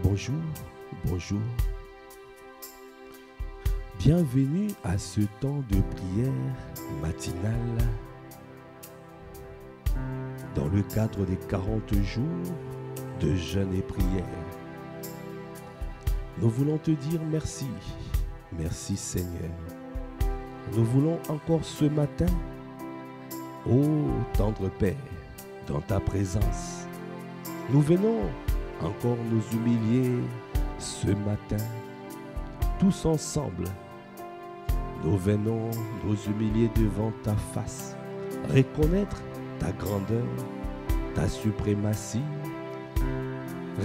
Bonjour, bonjour. Bienvenue à ce temps de prière matinale dans le cadre des 40 jours de jeûne et prière. Nous voulons te dire merci, merci Seigneur. Nous voulons encore ce matin, ô tendre Père, dans ta présence, nous venons encore nous humilier ce matin, tous ensemble. Nous venons nous humilier devant ta face, reconnaître ta grandeur, ta suprématie,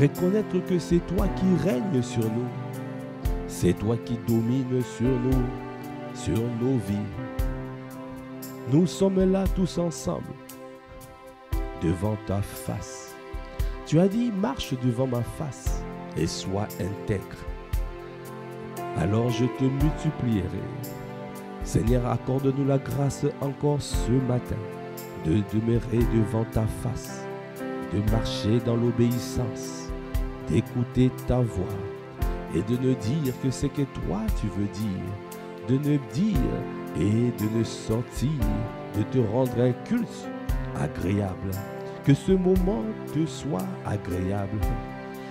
reconnaître que c'est toi qui règnes sur nous, c'est toi qui domines sur nos vies. Nous sommes là tous ensemble, devant ta face. Tu as dit, marche devant ma face et sois intègre. Alors je te multiplierai. Seigneur, accorde-nous la grâce encore ce matin de demeurer devant ta face, de marcher dans l'obéissance, d'écouter ta voix et de ne dire que ce que toi tu veux dire, de ne dire et de ne sortir, de te rendre un culte agréable. Que ce moment te soit agréable.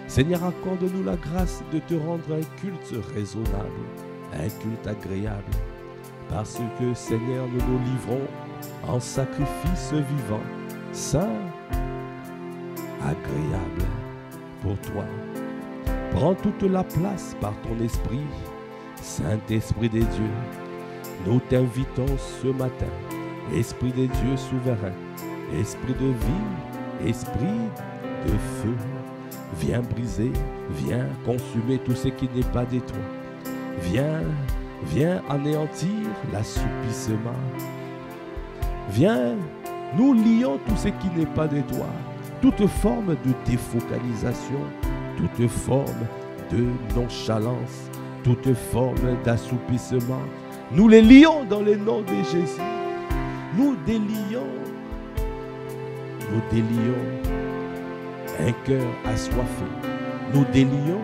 Seigneur, accorde-nous la grâce de te rendre un culte raisonnable, un culte agréable. Parce que, Seigneur, nous nous livrons en sacrifice vivant, saint, agréable pour toi. Prends toute la place par ton esprit, Saint-Esprit des dieux. Nous t'invitons ce matin, Esprit des dieux souverain, Esprit de vie, Esprit de feu. Viens briser, viens consumer tout ce qui n'est pas de toi. Viens anéantir l'assoupissement. Viens, nous lions tout ce qui n'est pas de toi. Toute forme de défocalisation, toute forme de nonchalance, toute forme d'assoupissement. Nous les lions dans le nom de Jésus. Nous délions un cœur assoiffé. Nous délions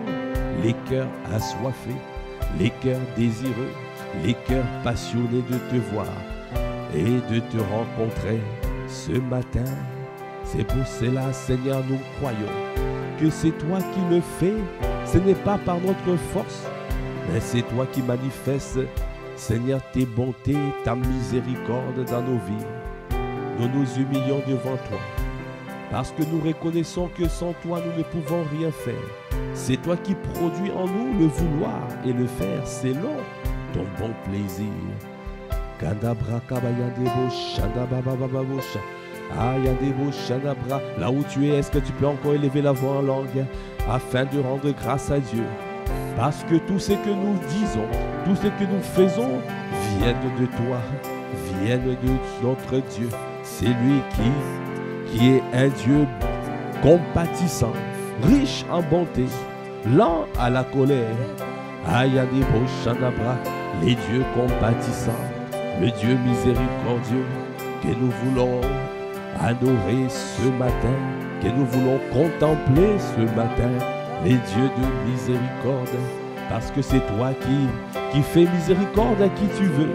les cœurs assoiffés, les cœurs désireux, les cœurs passionnés de te voir et de te rencontrer ce matin. C'est pour cela, Seigneur, nous croyons que c'est toi qui le fais. Ce n'est pas par notre force, mais c'est toi qui manifestes, Seigneur, tes bontés, ta miséricorde dans nos vies. Nous nous humilions devant toi, parce que nous reconnaissons que sans toi, nous ne pouvons rien faire. C'est toi qui produis en nous le vouloir et le faire selon ton bon plaisir. Là où tu es, est-ce que tu peux encore élever la voix en langue afin de rendre grâce à Dieu? Parce que tout ce que nous disons, tout ce que nous faisons viennent de toi, viennent de notre Dieu. C'est lui qui est un Dieu compatissant, riche en bonté, lent à la colère. Les dieux compatissants, le Dieu miséricordieux que nous voulons adorer ce matin, que nous voulons contempler ce matin, les dieux de miséricorde, parce que c'est toi qui fais miséricorde à qui tu veux.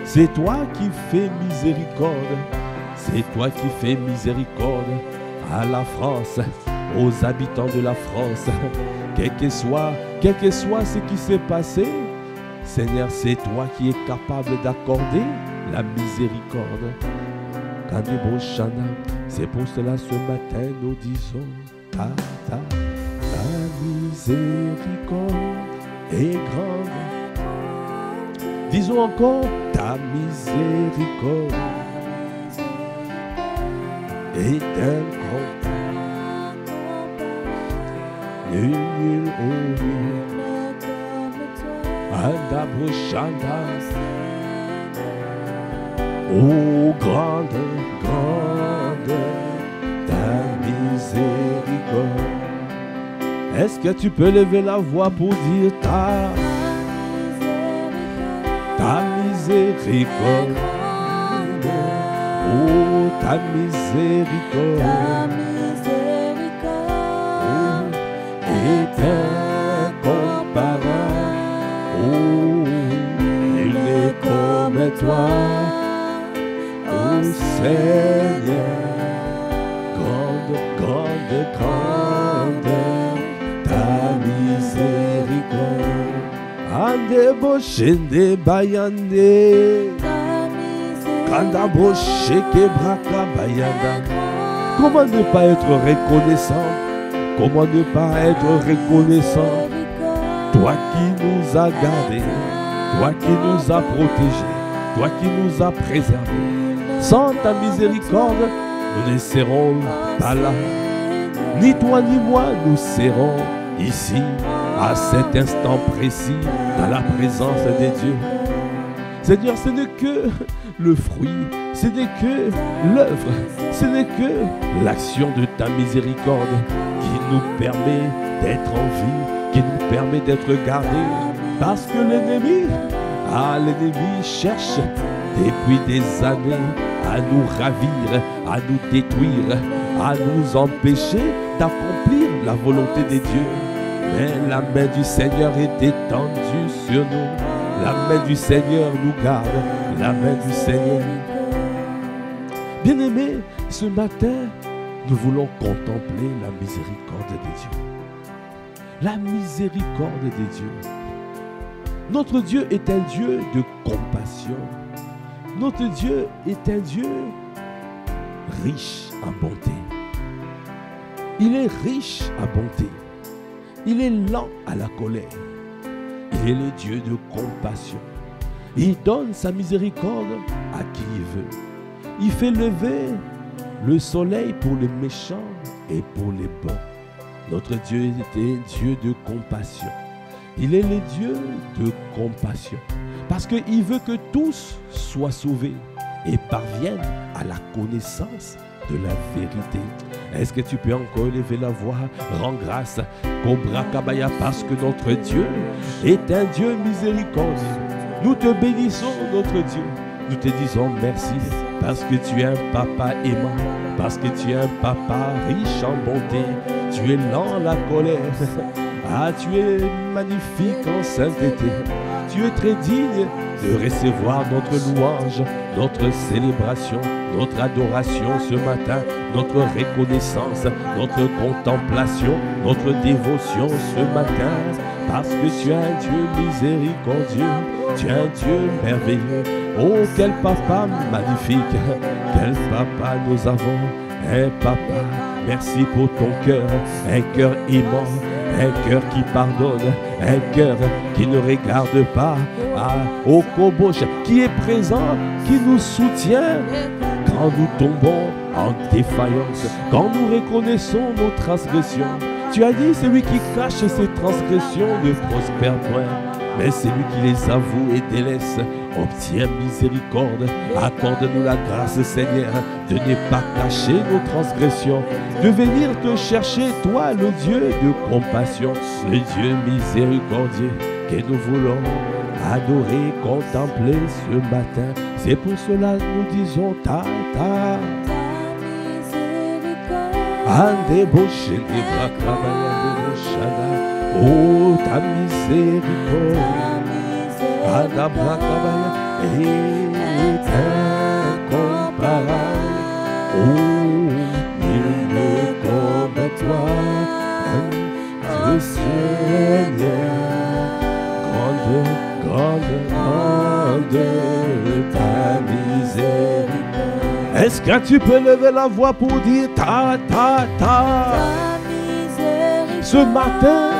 C'est toi qui fais miséricorde. C'est toi qui fais miséricorde à la France, aux habitants de la France. Quel que soit ce qui s'est passé, Seigneur, c'est toi qui es capable d'accorder la miséricorde. C'est pour cela ce matin nous disons ta miséricorde est grande. Disons encore ta miséricorde est incomparable. Nul au nul. Adabushanda. Oh, grande, grande, ta miséricorde. Est-ce que tu peux lever la voix pour dire ta miséricorde? Oh, ta miséricorde est incomparable. Oh, il est comme toi, oh Seigneur. Grande, grande, grande ta miséricorde. Ande boshende bayande, kanda bosheke braka bayanda. Comment ne pas être reconnaissant? Comment ne pas être reconnaissant? Toi qui nous as gardés, toi qui nous as protégés, toi qui nous as préservés. Sans ta miséricorde, nous ne serons pas là. Ni toi ni moi, nous serons ici, à cet instant précis, dans la présence de Dieu. Seigneur, ce n'est que le fruit, ce n'est que l'œuvre, ce n'est que l'action de ta miséricorde qui nous permet d'être en vie, qui nous permet d'être gardés. Parce que l'ennemi cherche depuis des années à nous ravir, à nous détruire, à nous empêcher d'accomplir la volonté de Dieu. Mais la main du Seigneur est étendue sur nous. La main du Seigneur nous garde. La main du Seigneur. Bien-aimés, ce matin, nous voulons contempler la miséricorde de Dieu. La miséricorde de Dieu. Notre Dieu est un Dieu de compassion. Notre Dieu est un Dieu riche en bonté. Il est riche à bonté. Il est lent à la colère. Il est le Dieu de compassion. Il donne sa miséricorde à qui il veut. Il fait lever le soleil pour les méchants et pour les bons. Notre Dieu est un Dieu de compassion. Il est le Dieu de compassion. Parce qu'il veut que tous soient sauvés et parviennent à la connaissance de la vérité. Est-ce que tu peux encore élever la voix? Rends grâce, Cobra Kabaya, parce que notre Dieu est un Dieu miséricordieux. Nous te bénissons, notre Dieu. Nous te disons merci parce que tu es un papa aimant, parce que tu es un papa riche en bonté. Tu es lent à la colère. Ah, tu es magnifique en sainteté. Tu es très digne de recevoir notre louange, notre célébration, notre adoration ce matin, notre reconnaissance, notre contemplation, notre dévotion ce matin. Parce que tu es un Dieu miséricordieux, tu es un Dieu merveilleux. Oh, quel papa magnifique, quel papa nous avons, un papa. Merci pour ton cœur, un cœur aimant, un cœur qui pardonne, un cœur qui ne regarde pas au Kobosh, qui est présent, qui nous soutient quand nous tombons en défaillance, quand nous reconnaissons nos transgressions. Tu as dit, celui qui cache ses transgressions ne prospère point, mais celui qui les avoue et délaisse obtient miséricorde. Accorde-nous la grâce, Seigneur, de ne pas cacher nos transgressions, de venir te chercher, toi, le Dieu de compassion, le Dieu miséricordieux que nous voulons adorer, contempler ce matin. C'est pour cela que nous disons ta Ande boche de brakabaya de boshana. Oh, ta miséricorde, Anda brakabaya est incomparable. Oh, il ne comme toi, Dieu Seigneur, grande, grande, grande ta miséricorde. Est-ce que tu peux lever la voix pour dire ta. Ce matin,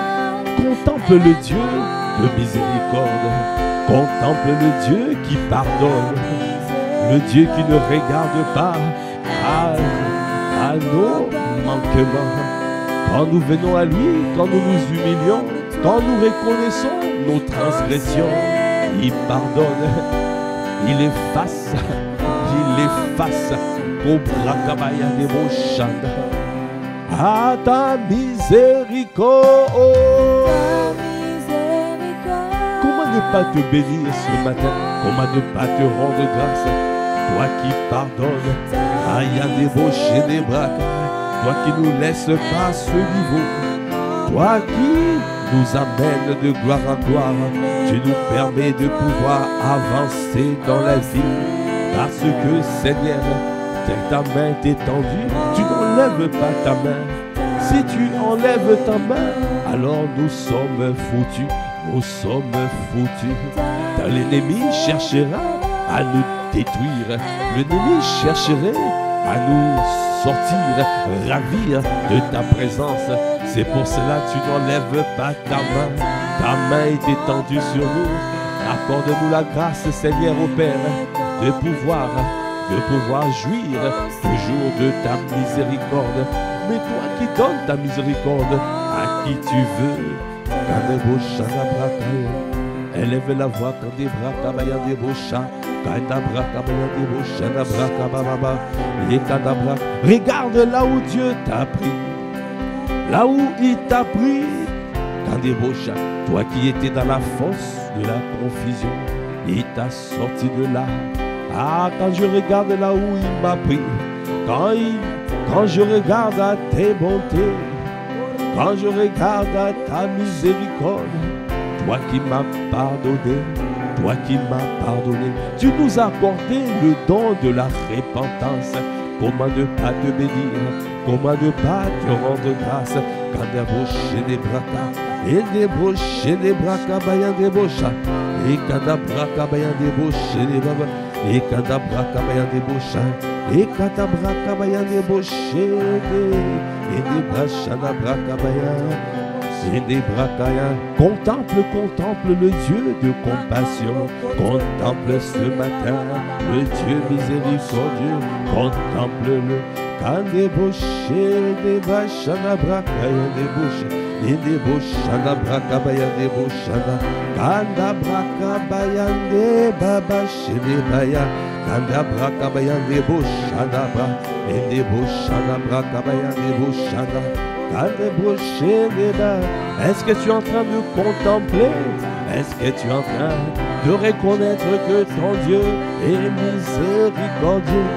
contemple le Dieu de miséricorde. Contemple le Dieu qui pardonne. Le Dieu qui ne regarde pas à nos manquements. Quand nous venons à lui, quand nous nous humilions, quand nous reconnaissons nos transgressions, il pardonne, il efface. Il efface au brakabaya de Boshanda. À ta miséricorde. Comment ne pas te bénir ce matin? Comment ne pas te rendre grâce? toi qui pardonnes, Ayande Boche des Braca, toi qui nous laisses pas ce niveau, toi qui nous amènes de gloire en gloire, tu nous permets de pouvoir avancer dans la vie, parce que Seigneur, ta main t'est tendue, tu n'enlèves pas ta main. Si tu enlèves ta main, alors nous sommes foutus, nous sommes foutus. L'ennemi cherchera à nous détruire, l'ennemi chercherait à nous sortir, ravir de ta présence. C'est pour cela que tu n'enlèves pas ta main est étendue sur nous. Accorde-nous la grâce, Seigneur, au Père, de pouvoir jouir toujours de ta miséricorde. Mais toi qui donnes ta miséricorde à qui tu veux, élève la voix quand des bras cabaya des bochas, regarde là où Dieu t'a pris, là où il t'a pris, quand des bochas, toi qui étais dans la fosse de la confusion, il t'a sorti de là. Ah, quand je regarde là où il m'a pris, quand je regarde à tes bontés, quand je regarde à ta miséricorde, toi qui m'as pardonné, toi qui m'as pardonné, tu nous as accordé le don de la repentance. Comment ne pas te bénir, comment ne pas te rendre grâce, quand des broches des bracas, et des broches des bracas, bayan des bochas, et quand des bracas, bayan des boches, des babas, et quand des bracas, bayan des bochas, et quand des bracas, bayan des boches, et des brachas, des bracas, bayan. Contemple le Dieu de compassion, contemple ce matin le Dieu miséricordieux, contemple-le. Quand des bouches, des bâches, des bracailles, des bouches, et des bouches, des bracailles, des bouches, quand des bracailles, des babaches, des baillas, quand des bracailles, des bouches, et des bouches, des bracailles, des bouches, est-ce que tu es en train de contempler? Est-ce que tu es en train de reconnaître que ton Dieu est miséricordieux?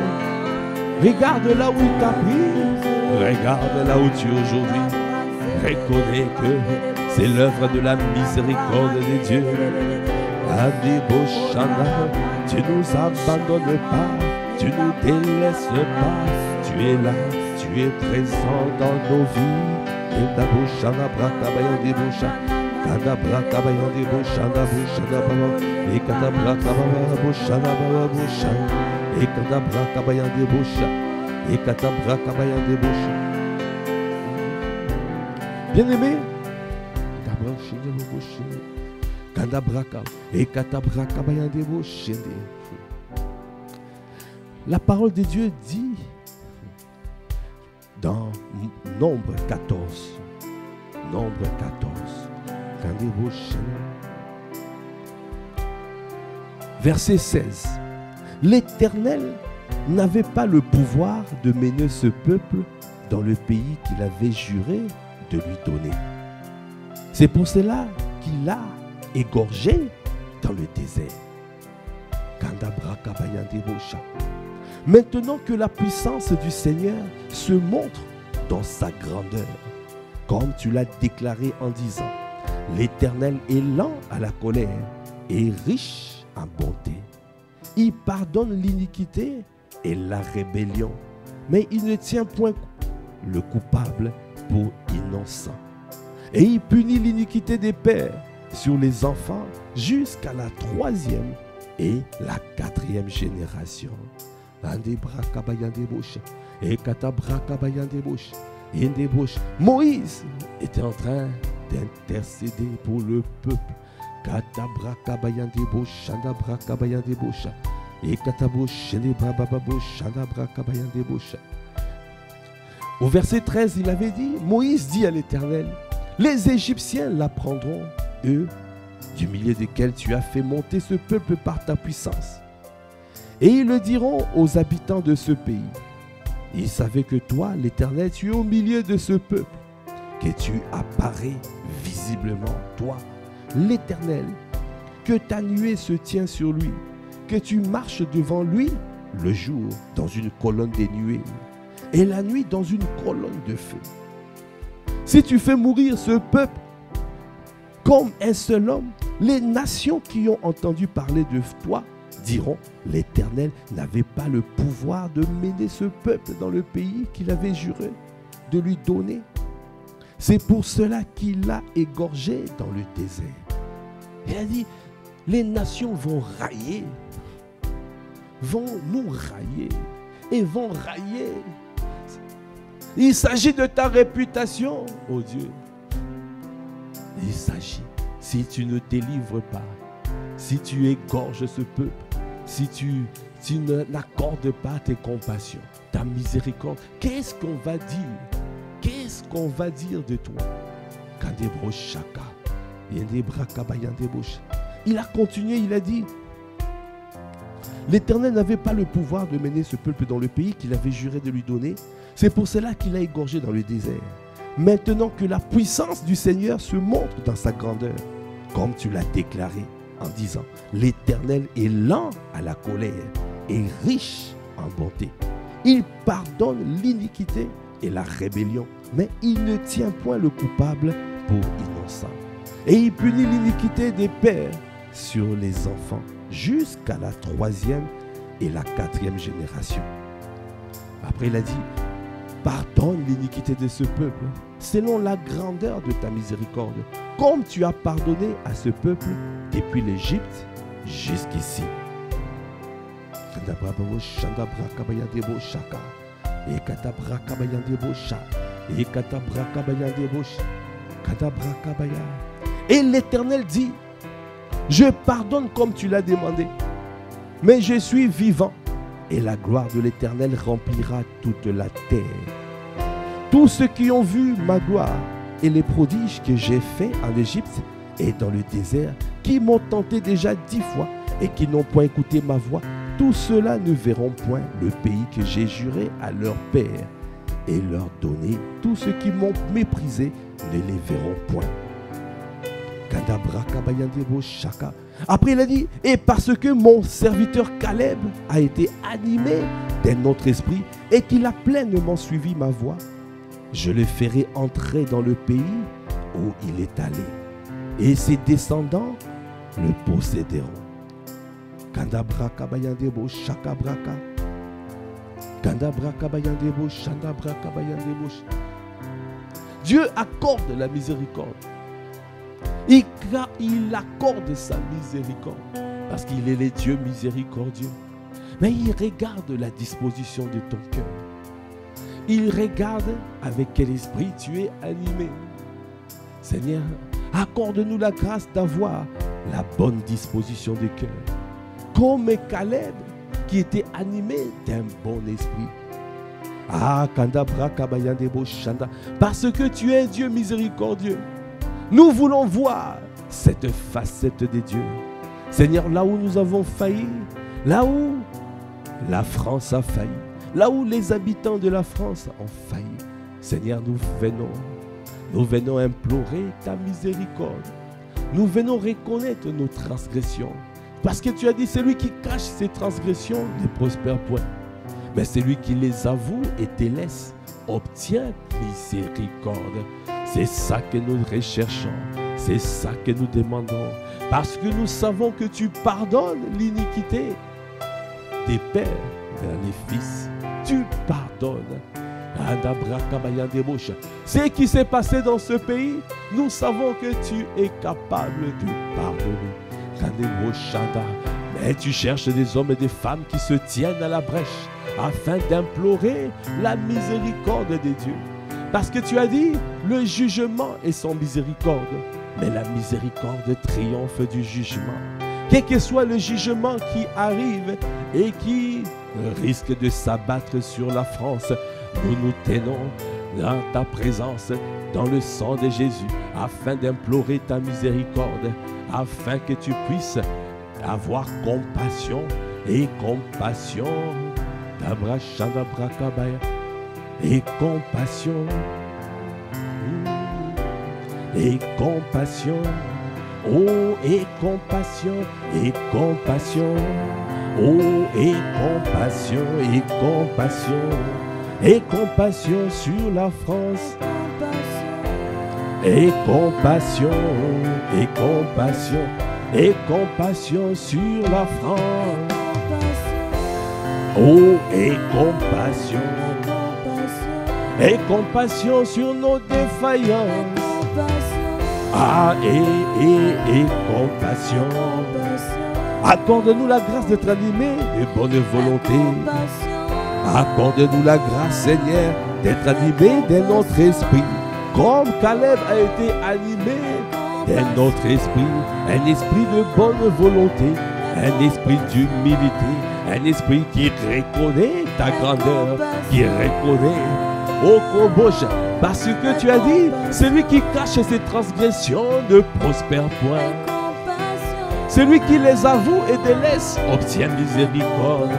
Regarde là où il t'a pris, regarde là où tu es aujourd'hui. Reconnais que c'est l'œuvre de la miséricorde de Dieu. Tu ne nous abandonnes pas, tu ne nous délaisses pas, tu es là. Tu es présent dans nos vies. Et ta bouche, la braca, bayan des bouches. Kada braca, bayan des bouches, la bouche, la baba. Et kada braca, bayan des bouches, la bouche. Et kada braca, bayan des bouches. Et kada braca, bayan des bouches. Bien-aimé, kada braca, et kada braca, bayan des bouches. La parole de Dieu dit dans Nombre 14, verset 16, l'Éternel n'avait pas le pouvoir de mener ce peuple dans le pays qu'il avait juré de lui donner. C'est pour cela qu'il l'a égorgé dans le désert. Maintenant que la puissance du Seigneur se montre dans sa grandeur, comme tu l'as déclaré en disant, l'Éternel est lent à la colère et riche en bonté. Il pardonne l'iniquité et la rébellion, mais il ne tient point le coupable pour innocent. Et il punit l'iniquité des pères sur les enfants jusqu'à la 3e et la 4e génération. Moïse était en train d'intercéder pour le peuple. Au verset 13, il avait dit, Moïse dit à l'Éternel, les Égyptiens l'apprendront, eux, du milieu desquels tu as fait monter ce peuple par ta puissance. Et ils le diront aux habitants de ce pays. Ils savaient que toi, l'Éternel, tu es au milieu de ce peuple, que tu apparais visiblement, toi, l'Éternel, que ta nuée se tient sur lui, que tu marches devant lui le jour dans une colonne des nuées et la nuit dans une colonne de feu. Si tu fais mourir ce peuple comme un seul homme, les nations qui ont entendu parler de toi diront, l'Éternel n'avait pas le pouvoir de mener ce peuple dans le pays qu'il avait juré de lui donner. C'est pour cela qu'il l'a égorgé dans le désert. Il a dit, les nations vont railler, vont nous railler et vont railler. Il s'agit de ta réputation, oh Dieu. Il s'agit, si tu ne délivres pas, si tu égorges ce peuple, si tu n'accordes pas tes compassions, ta miséricorde, qu'est-ce qu'on va dire? Qu'est-ce qu'on va dire de toi? Il a continué, il a dit, l'Éternel n'avait pas le pouvoir de mener ce peuple dans le pays qu'il avait juré de lui donner. C'est pour cela qu'il l'a égorgé dans le désert. Maintenant que la puissance du Seigneur se montre dans sa grandeur, comme tu l'as déclaré en disant, l'Éternel est lent à la colère et riche en bonté. Il pardonne l'iniquité et la rébellion, mais il ne tient point le coupable pour innocent. Et il punit l'iniquité des pères sur les enfants jusqu'à la 3e et la 4e génération. Après il a dit, pardonne l'iniquité de ce peuple selon la grandeur de ta miséricorde, comme tu as pardonné à ce peuple depuis l'Égypte jusqu'ici. Et l'Éternel dit, je pardonne comme tu l'as demandé, mais je suis vivant et la gloire de l'Éternel remplira toute la terre. Tous ceux qui ont vu ma gloire et les prodiges que j'ai faits en Égypte et dans le désert, qui m'ont tenté déjà 10 fois et qui n'ont point écouté ma voix, tous ceux-là ne verront point le pays que j'ai juré à leur père et leur donner. Tous ceux qui m'ont méprisé ne les verront point. Après il a dit, et parce que mon serviteur Caleb a été animé d'un autre esprit et qu'il a pleinement suivi ma voix, je le ferai entrer dans le pays où il est allé, et ses descendants le posséderont. Dieu accorde la miséricorde. Il accorde sa miséricorde parce qu'il est le Dieu miséricordieux. Mais il regarde la disposition de ton cœur. Il regarde avec quel esprit tu es animé. Seigneur, accorde-nous la grâce d'avoir la bonne disposition de cœur. Comme Caleb qui était animé d'un bon esprit. Parce que tu es Dieu miséricordieux. Nous voulons voir cette facette de Dieu. Seigneur, là où nous avons failli, là où la France a failli, là où les habitants de la France ont failli, Seigneur, nous venons implorer ta miséricorde. Nous venons reconnaître nos transgressions. Parce que tu as dit, celui qui cache ses transgressions ne prospère point. Mais celui qui les avoue et délaisse obtient miséricorde. C'est ça que nous recherchons. C'est ça que nous demandons. Parce que nous savons que tu pardonnes l'iniquité des pères vers les fils. Tu pardonnes. Ce qui s'est passé dans ce pays, nous savons que tu es capable de pardonner. Mais tu cherches des hommes et des femmes qui se tiennent à la brèche afin d'implorer la miséricorde de Dieu. Parce que tu as dit, le jugement est sans miséricorde, mais la miséricorde triomphe du jugement. Quel que soit le jugement qui arrive et qui risque de s'abattre sur la France, nous nous tenons dans ta présence, dans le sang de Jésus, afin d'implorer ta miséricorde, afin que tu puisses avoir compassion et compassion. Et compassion. Et compassion. Oh, et compassion, et compassion. Oh, et compassion, et compassion. Et compassion sur la France. Et compassion, et compassion. Et compassion sur la France. Oh, et compassion. Et compassion sur nos défaillances. Ah, et compassion. Accorde-nous la grâce d'être animés de bonne volonté. Accorde-nous la grâce, Seigneur, d'être animés de notre esprit. Comme Caleb a été animé de notre esprit. Un esprit de bonne volonté. Un esprit d'humilité. Un esprit qui reconnaît ta grandeur. Qui reconnaît, oh Kobosh, parce que tu as dit, celui qui cache ses transgressions ne prospère point. Celui qui les avoue et délaisse obtient miséricorde.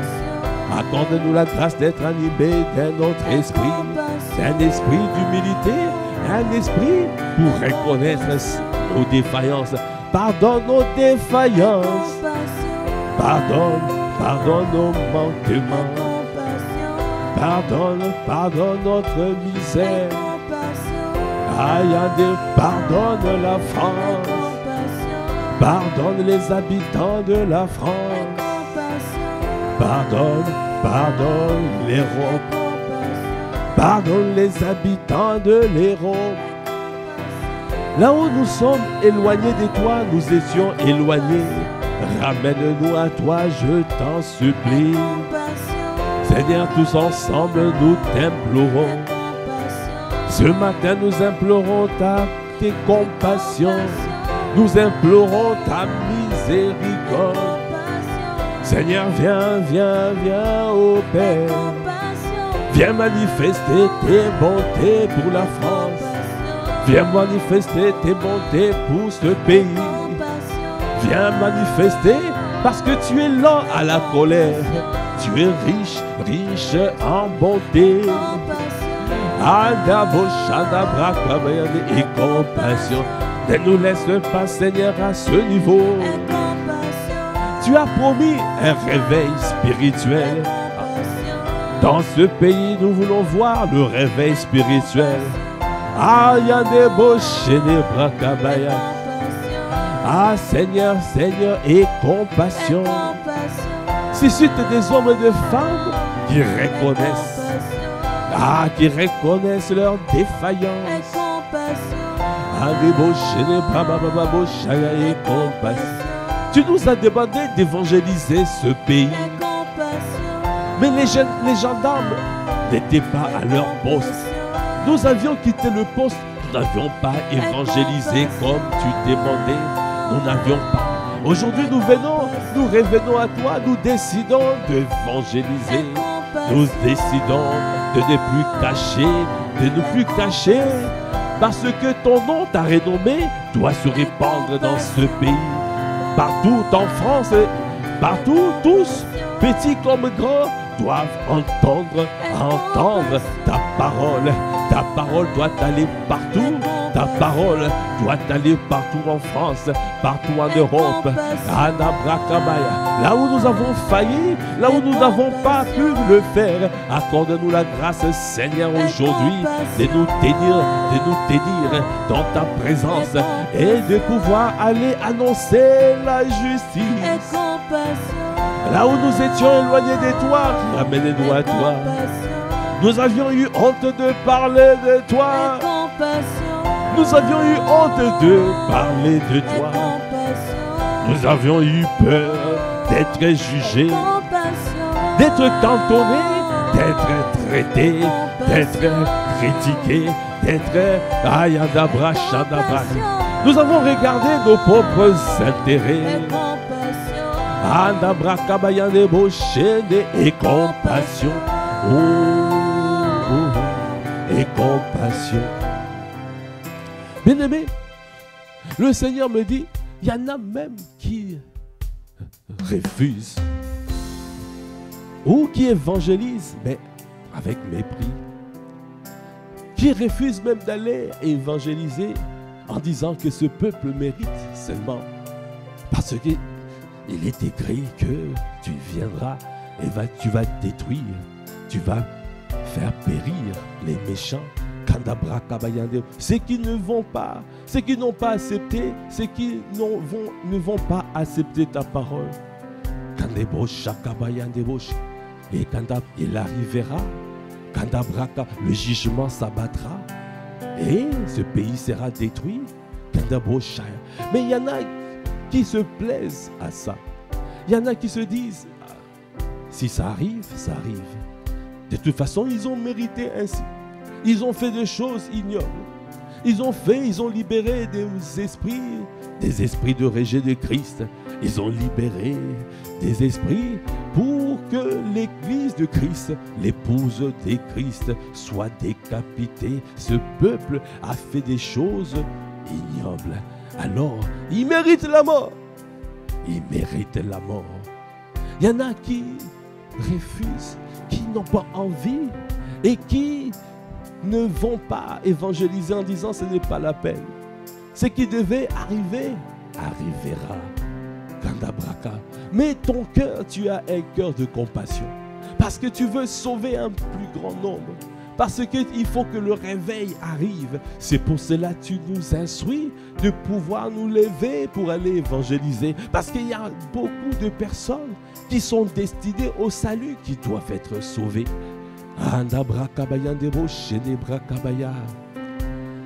Accorde-nous la grâce d'être animé de notre esprit, un esprit d'humilité, un esprit pour reconnaître nos défaillances. Pardonne nos défaillances, pardonne nos manquements, pardonne notre misère. Aïe, pardonne la France. Pardonne les habitants de la France. Pardonne l'Europe. Pardonne les habitants de l'Europe. Là où nous sommes éloignés de toi, nous étions éloignés. Ramène-nous à toi, je t'en supplie. Seigneur, tous ensemble, nous t'implorons. Ce matin, nous implorons tes compassions. Nous implorons ta miséricorde. Seigneur, viens, ô Père. Viens manifester tes bontés pour la France. Viens manifester tes bontés pour ce pays. Viens manifester parce que tu es lent à la colère. Tu es riche en bonté. Et compassion. Ne nous laisse pas, Seigneur, à ce niveau. Tu as promis un réveil spirituel. Dans ce pays, nous voulons voir le réveil spirituel. Ah, Seigneur, et compassion. Suscite des hommes et des femmes qui reconnaissent leurs défaillances. Tu nous as demandé d'évangéliser ce pays. Mais les gendarmes n'étaient pas à leur poste. Nous avions quitté le poste. Nous n'avions pas évangélisé comme tu demandais. Nous n'avions pas. Aujourd'hui, nous revenons à toi. Nous décidons d'évangéliser. Nous décidons de ne plus cacher. Parce que ton nom, ta renommée, doit se répandre dans ce pays. Partout en France, partout, tous, petits comme grands, doivent entendre ta parole. Ta parole doit aller partout. Ta parole doit aller partout en France, partout en Europe. Là où nous avons failli, là où nous n'avons pas pu le faire, accorde-nous la grâce, Seigneur, aujourd'hui, de nous tenir dans ta présence et de pouvoir aller annoncer la justice. Là où nous étions éloignés de toi, ramène-nous à toi. Nous avions eu honte de parler de toi. Nous avions eu honte de parler de toi. Nous avions eu peur d'être jugés, d'être cantonnés, d'être traités, d'être critiqués, d'être ayadabra, shadabra. Nous avons regardé nos propres intérêts. Andabra kabayane boshene et compassion. Et compassion. Bien-aimé, le Seigneur me dit, il y en a même qui refusent ou qui évangélisent, mais avec mépris. Qui refusent même d'aller évangéliser en disant que ce peuple mérite seulement parce qu'il est écrit que tu viendras et tu vas détruire, tu vas faire périr les méchants. Ceux qui ne vont pas, ceux qui n'ont pas accepté, ceux qui ne vont pas accepter ta parole. Et quand il arrivera, le jugement s'abattra et ce pays sera détruit. Mais il y en a qui se plaisent à ça. Il y en a qui se disent, si ça arrive, ça arrive. De toute façon, ils ont mérité ainsi. Ils ont fait des choses ignobles. Ils ont libéré des esprits de rejet de Christ. Ils ont libéré des esprits pour que l'église de Christ, l'épouse de Christ, soit décapitée. Ce peuple a fait des choses ignobles. Alors, il mérite la mort. Il mérite la mort. Il y en a qui refusent, qui n'ont pas envie et qui ne vont pas évangéliser en disant ce n'est pas la peine. Ce qui devait arriver, arrivera. Mais ton cœur, tu as un cœur de compassion. Parce que tu veux sauver un plus grand nombre. Parce qu'il faut que le réveil arrive. C'est pour cela que tu nous instruis de pouvoir nous lever pour aller évangéliser. Parce qu'il y a beaucoup de personnes qui sont destinées au salut, qui doivent être sauvées.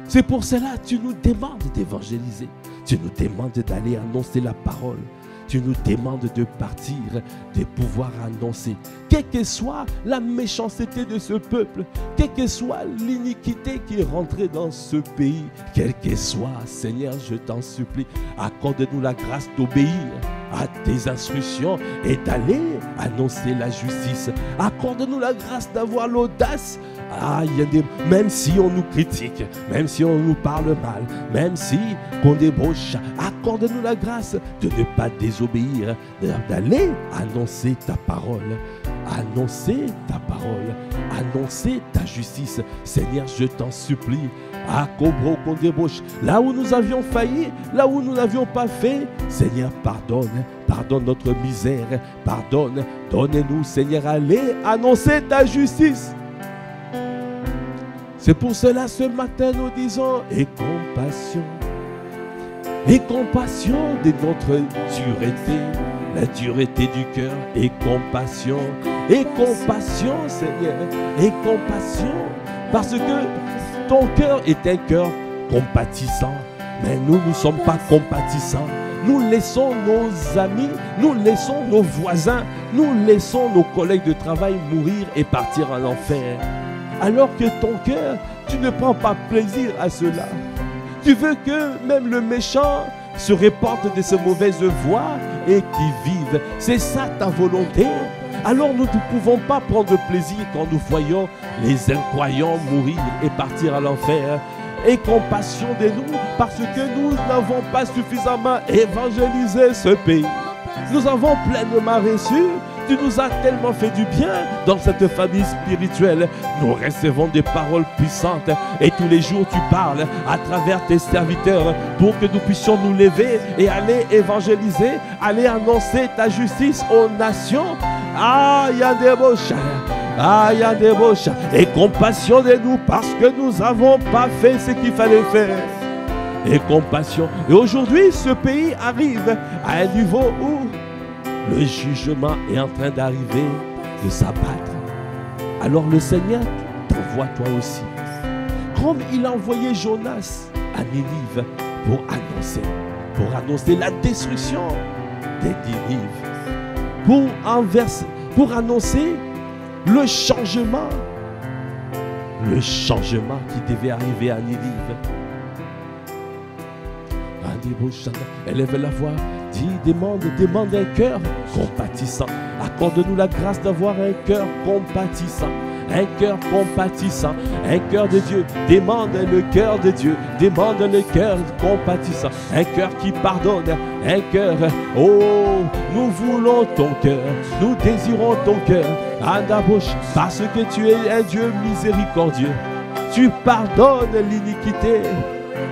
C'est pour cela que tu nous demandes d'évangéliser. Tu nous demandes d'aller annoncer la parole. Tu nous demandes de partir, de pouvoir annoncer. Quelle que soit la méchanceté de ce peuple, quelle que soit l'iniquité qui est rentrée dans ce pays, quelle que soit, Seigneur, je t'en supplie, accorde-nous la grâce d'obéir à tes instructions et d'aller annoncer la justice. Accorde-nous la grâce d'avoir l'audace. Même si on nous critique, même si on nous parle mal, même si on débauche, accorde-nous la grâce de ne pas désobéir, d'aller annoncer ta parole, annoncer ta parole, annoncer ta justice. Seigneur, je t'en supplie. Là où nous avions failli, là où nous n'avions pas fait, Seigneur, pardonne notre misère, donne-nous, Seigneur, aller annoncer ta justice. C'est pour cela ce matin nous disons et compassion de notre dureté, la dureté du cœur et compassion, Seigneur, et compassion, parce que ton cœur est un cœur compatissant, mais nous ne sommes pas compatissants. Nous laissons nos amis, nous laissons nos voisins, nous laissons nos collègues de travail mourir et partir en enfer. Alors que ton cœur, tu ne prends pas plaisir à cela. Tu veux que même le méchant se répande de ses mauvaises voies et qu'il vive. C'est ça ta volonté. Alors nous ne pouvons pas prendre plaisir quand nous voyons les incroyants mourir et partir à l'enfer. Et compassion de nous parce que nous n'avons pas suffisamment évangélisé ce pays. Nous avons pleinement reçu. Tu nous as tellement fait du bien dans cette famille spirituelle. Nous recevons des paroles puissantes et tous les jours tu parles à travers tes serviteurs pour que nous puissions nous lever et aller évangéliser, aller annoncer ta justice aux nations. Il y a des mots. Et compassion de nous parce que nous n'avons pas fait ce qu'il fallait faire. Et compassion. Et aujourd'hui, ce pays arrive à un niveau où le jugement est en train d'arriver, de s'abattre. Alors le Seigneur t'envoie toi aussi. Comme il a envoyé Jonas à Ninive pour annoncer la destruction des Ninive. Pour annoncer le changement qui devait arriver à Ninive. Élève la voix, dis, demande un cœur compatissant. Accorde-nous la grâce d'avoir un cœur compatissant. Un cœur compatissant, un cœur de Dieu. Demande le cœur de Dieu, demande le cœur compatissant. Un cœur qui pardonne, un cœur, nous voulons ton cœur, nous désirons ton cœur. Andabosh, parce que tu es un Dieu miséricordieux. Tu pardonnes l'iniquité.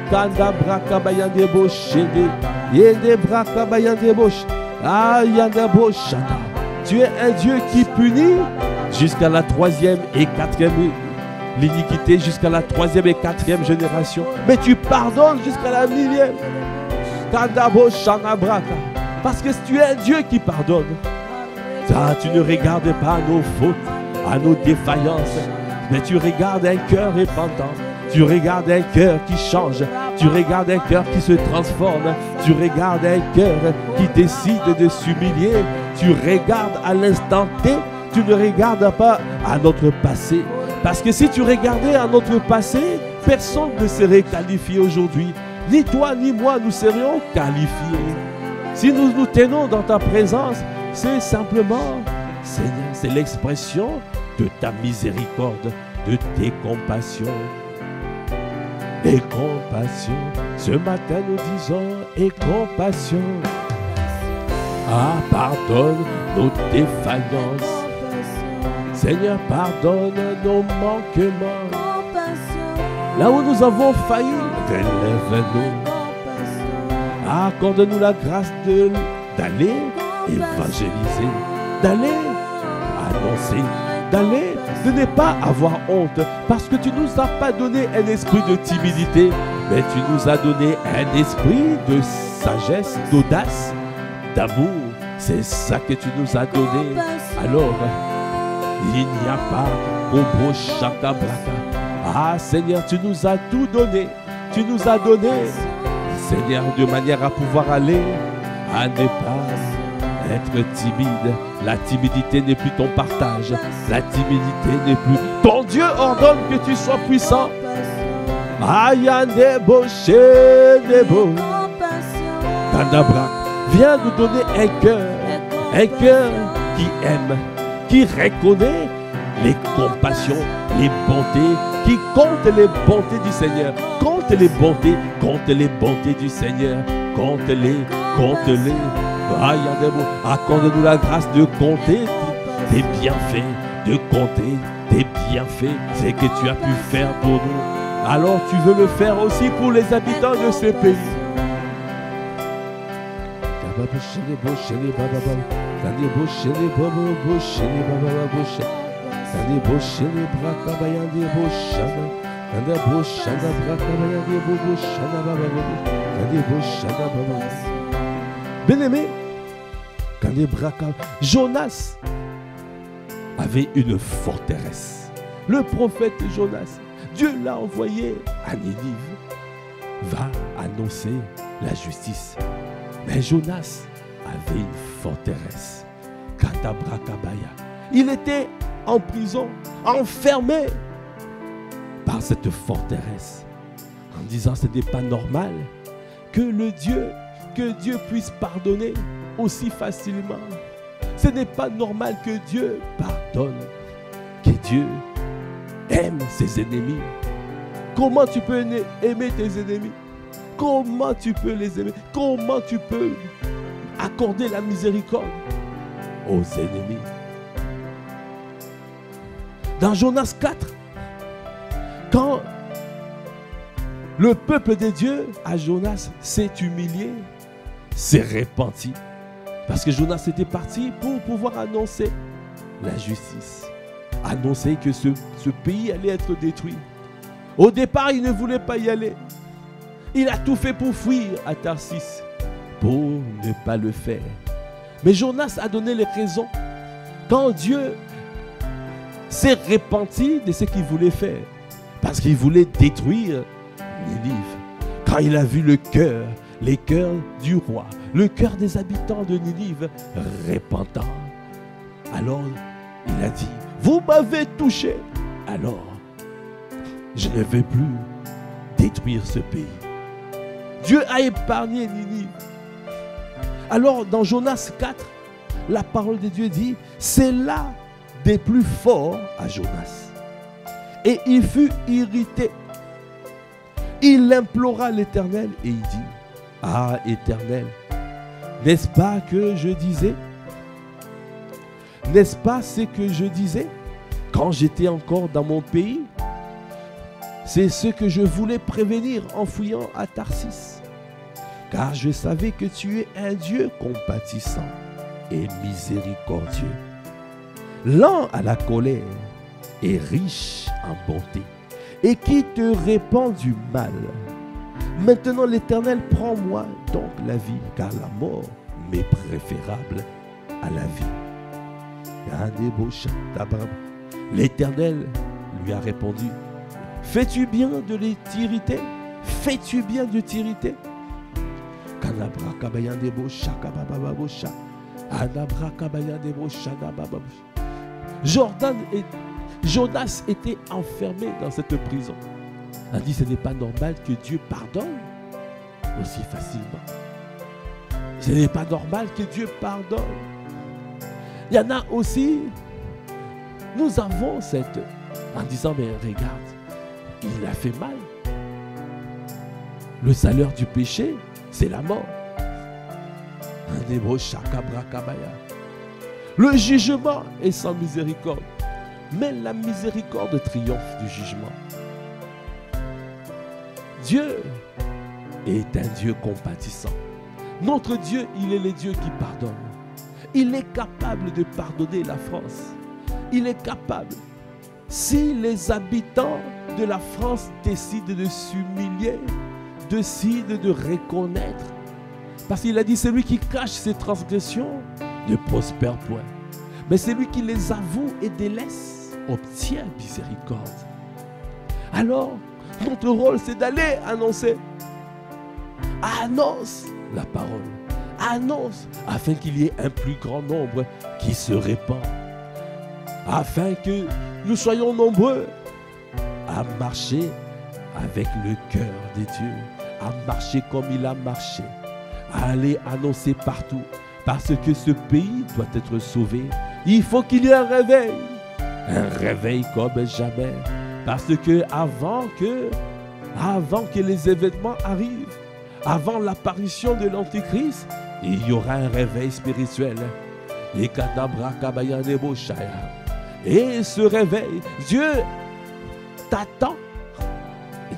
Kanda braka bayande boshede. Yende braka bayande bosh. Ah yanda boshata. Tu es un Dieu qui punit jusqu'à la 3e et 4e l'iniquité, jusqu'à la 3e et 4e génération. Mais tu pardonnes jusqu'à la 1000e. Kanda boshana braka. Parce que tu es un Dieu qui pardonne. Ah, tu ne regardes pas nos fautes, à nos défaillances, mais tu regardes un cœur repentant. Tu regardes un cœur qui change. Tu regardes un cœur qui se transforme. Tu regardes un cœur qui décide de s'humilier. Tu regardes à l'instant T. Tu ne regardes pas à notre passé. Parce que si tu regardais à notre passé, personne ne serait qualifié aujourd'hui. Ni toi ni moi nous serions qualifiés. Si nous nous tenons dans ta présence, c'est simplement, Seigneur, c'est l'expression de ta miséricorde, de tes compassions. Et compassion, ce matin nous disons, et compassion. Ah, pardonne nos défaillances. Seigneur, pardonne nos manquements. Là où nous avons failli, relève-nous. Accorde-nous la grâce d'aller évangéliser, d'aller annoncer, d'aller, de ne pas avoir honte, parce que tu ne nous as pas donné un esprit de timidité, mais tu nous as donné un esprit de sagesse, d'audace, d'amour. C'est ça que tu nous as donné. Alors, il n'y a pas Kobo Shaka Braka. Ah Seigneur, tu nous as tout donné. Tu nous as donné, Seigneur, de manière à pouvoir aller, à ne pas être timide. La timidité n'est plus ton partage. La timidité n'est plus... Ton Dieu ordonne que tu sois puissant. Ayandebo Shedebo. Kandabra, viens nous donner un cœur qui aime, qui reconnaît les compassions, les bontés, qui compte les bontés du Seigneur. Compte les bontés du Seigneur. Compte-les. Accorde-nous la grâce de compter tes bienfaits, de compter tes bienfaits, c'est que tu as pu faire pour nous. Alors tu veux le faire aussi pour les habitants de ce pays. Bien-aimé, Jonas avait une forteresse. Le prophète Jonas, Dieu l'a envoyé à Ninive. Va annoncer la justice. Mais Jonas avait une forteresse. Il était en prison, enfermé par cette forteresse. En disant, ce n'est pas normal que Dieu puisse pardonner aussi facilement. Ce n'est pas normal que Dieu pardonne, que Dieu aime ses ennemis. Comment tu peux aimer tes ennemis? Comment tu peux les aimer? Comment tu peux accorder la miséricorde aux ennemis? Dans Jonas 4, quand le peuple de Dieu à Jonas s'est humilié, s'est repenti, parce que Jonas était parti pour pouvoir annoncer la justice, annoncer que ce pays allait être détruit. Au départ, il ne voulait pas y aller. Il a tout fait pour fuir à Tarsis, pour ne pas le faire. Mais Jonas a donné les raisons. Quand Dieu s'est repenti de ce qu'il voulait faire, parce qu'il voulait détruire Ninive. Quand il a vu les cœurs du roi, le cœur des habitants de Ninive repentant, alors il a dit, vous m'avez touché, alors je ne vais plus détruire ce pays. Dieu a épargné Ninive. Alors dans Jonas 4, la parole de Dieu dit, c'est là des plus forts à Jonas. Et il fut irrité. Il implora l'Éternel et il dit, ah Éternel, n'est-ce pas que je disais? N'est-ce pas ce que je disais quand j'étais encore dans mon pays? C'est ce que je voulais prévenir en fouillant à Tarsis. Car je savais que tu es un Dieu compatissant et miséricordieux, lent à la colère et riche en bonté, et qui te répand du mal. Maintenant l'Éternel, prends-moi donc la vie, car la mort m'est préférable à la vie. L'Éternel lui a répondu, fais-tu bien de t'irriter? Fais-tu bien de t'irriter? Jonas était enfermé dans cette prison. On dit, ce n'est pas normal que Dieu pardonne aussi facilement. Ce n'est pas normal que Dieu pardonne. Il y en a aussi, nous avons cette, en disant, mais regarde, il a fait mal. Le salaire du péché, c'est la mort. Le jugement est sans miséricorde, mais la miséricorde triomphe du jugement. Dieu est un Dieu compatissant. Notre Dieu, il est le Dieu qui pardonne. Il est capable de pardonner la France. Il est capable. Si les habitants de la France décident de s'humilier, décident de reconnaître, parce qu'il a dit, celui qui cache ses transgressions ne prospère point. Mais celui qui les avoue et délaisse obtient miséricorde. Alors, notre rôle, c'est d'aller annoncer. Annonce la parole. Annonce afin qu'il y ait un plus grand nombre qui se répand. Afin que nous soyons nombreux à marcher avec le cœur de Dieu. À marcher comme il a marché. À aller annoncer partout. Parce que ce pays doit être sauvé. Il faut qu'il y ait un réveil. Un réveil comme jamais. Parce que avant que les événements arrivent, avant l'apparition de l'Antichrist, il y aura un réveil spirituel. Et ce réveil, Dieu t'attend.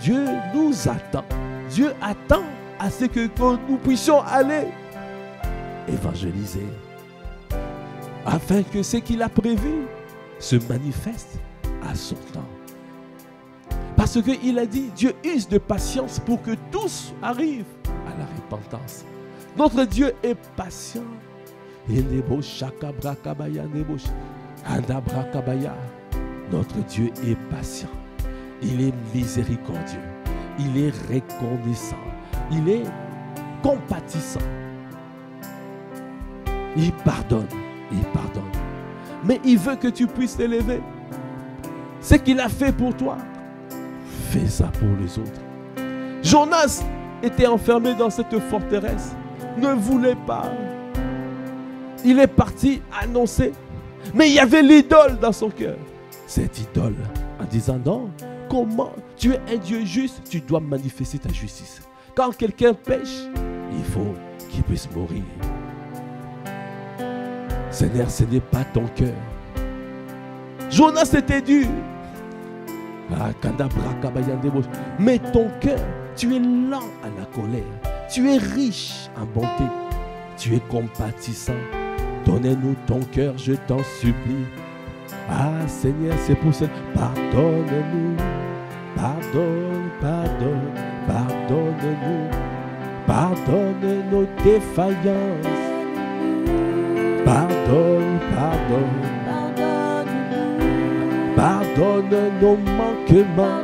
Dieu nous attend. Dieu attend à ce que nous puissions aller évangéliser. Afin que ce qu'il a prévu se manifeste à son temps. Parce qu'il a dit, Dieu use de patience pour que tous arrivent à la repentance. Notre Dieu est patient. Notre Dieu est patient. Il est miséricordieux. Il est reconnaissant. Il est compatissant. Il pardonne. Il pardonne. Mais il veut que tu puisses t'élever. Ce qu'il a fait pour toi, fais ça pour les autres. Jonas était enfermé dans cette forteresse. Ne voulait pas. Il est parti annoncer. Mais il y avait l'idole dans son cœur. Cette idole, en disant non, comment? Tu es un Dieu juste, tu dois manifester ta justice. Quand quelqu'un pêche, il faut qu'il puisse mourir. Seigneur, ce n'est pas ton cœur. Jonas était dur. Mais ton cœur, tu es lent à la colère. Tu es riche en bonté. Tu es compatissant. Donnez-nous ton cœur, je t'en supplie. Ah Seigneur, c'est pour ça. Pardonne-nous. Pardonne, pardonne, pardonne-nous. Pardonne nos défaillances. Pardonne, pardonne. Pardonne nos manquements.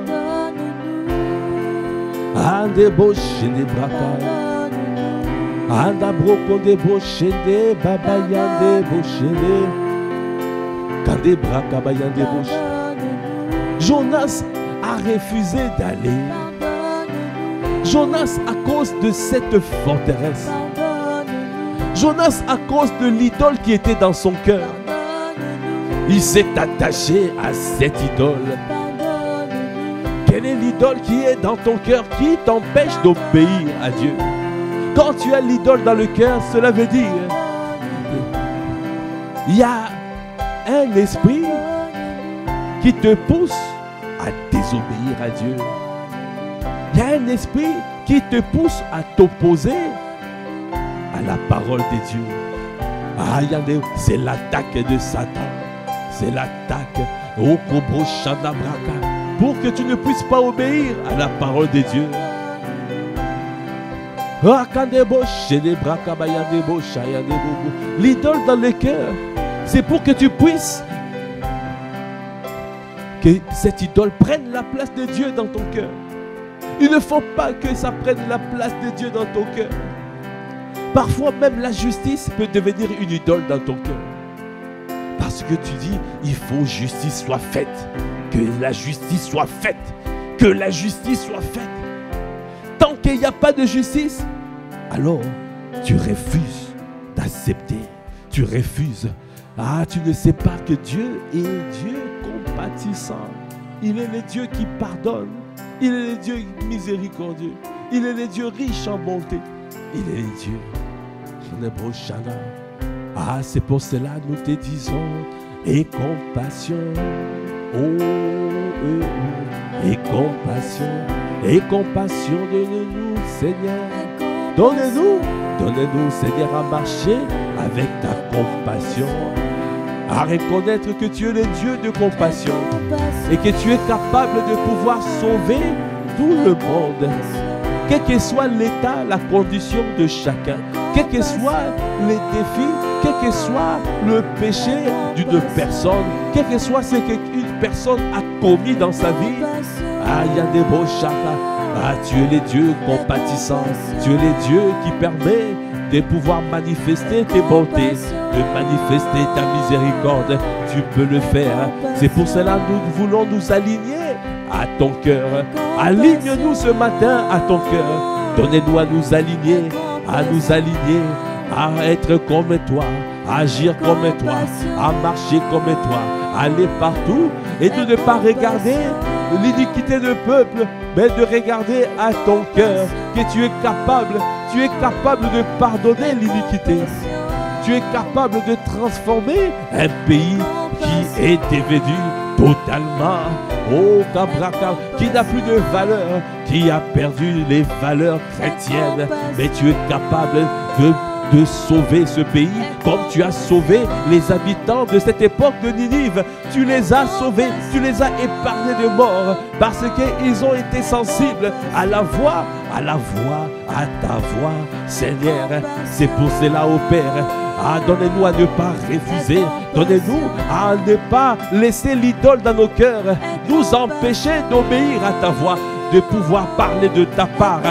Andeboche des brakas. Andabroko deboche des babaya deboche. Kande brakabaya deboche. Jonas a refusé d'aller. Jonas à cause de cette forteresse. Jonas à cause de l'idole qui était dans son cœur. Il s'est attaché à cette idole. Quelle est l'idole qui est dans ton cœur qui t'empêche d'obéir à Dieu? Quand tu as l'idole dans le cœur, cela veut dire il y a un esprit qui te pousse à désobéir. désobéir à Dieu. Il y a un esprit qui te pousse à t'opposer à la parole de Dieu. Ah, c'est l'attaque de Satan. C'est l'attaque au Kobro Shadabraka pour que tu ne puisses pas obéir à la parole de Dieu. L'idole dans le cœur, c'est pour que tu puisses, que cette idole prenne la place de Dieu dans ton cœur. Il ne faut pas que ça prenne la place de Dieu dans ton cœur. Parfois même la justice peut devenir une idole dans ton cœur. Parce que tu dis, il faut que justice soit faite. Que la justice soit faite. Que la justice soit faite. Tant qu'il n'y a pas de justice, alors tu refuses d'accepter. Tu refuses. Ah, tu ne sais pas que Dieu est Dieu compatissant. Il est le Dieu qui pardonne. Il est le Dieu miséricordieux. Il est le Dieu riche en bonté. Il est le Dieu. Ah, c'est pour cela nous te disons, et compassion. Oh, et compassion. Et compassion, donne-nous, Seigneur. Donne-nous, Seigneur, à marcher avec ta compassion. À reconnaître que tu es le Dieu de compassion et que tu es capable de pouvoir sauver tout le monde. Quel que soit l'état, la condition de chacun, quel que soit les défis, quel que soit le péché d'une personne, quel que soit ce qu'une personne a commis dans sa vie, ah, il y a des beaux chakras. Ah, tu es le Dieu compatissant, tu es le Dieu qui permet de pouvoir manifester tes bontés, de manifester ta miséricorde. Tu peux le faire. C'est pour cela que nous voulons nous aligner à ton cœur. Aligne-nous ce matin à ton cœur. Donnez-nous à nous aligner, à être comme toi, à agir comme toi, à marcher comme toi, à aller partout et de ne pas regarder l'iniquité du peuple, mais de regarder à ton cœur que tu es capable de pardonner l'iniquité. Tu es capable de transformer un pays qui est devenu totalement, oh Cabraca, qui n'a plus de valeur, qui a perdu les valeurs chrétiennes. Mais tu es capable de sauver ce pays comme tu as sauvé les habitants de cette époque de Ninive. Tu les as sauvés, tu les as épargnés de mort parce qu'ils ont été sensibles à la voix, à ta voix, Seigneur. C'est pour cela, ô Père, ah, donnez-nous à ne pas refuser, donnez-nous à ne pas laisser l'idole dans nos cœurs, nous empêcher d'obéir à ta voix, de pouvoir parler de ta part.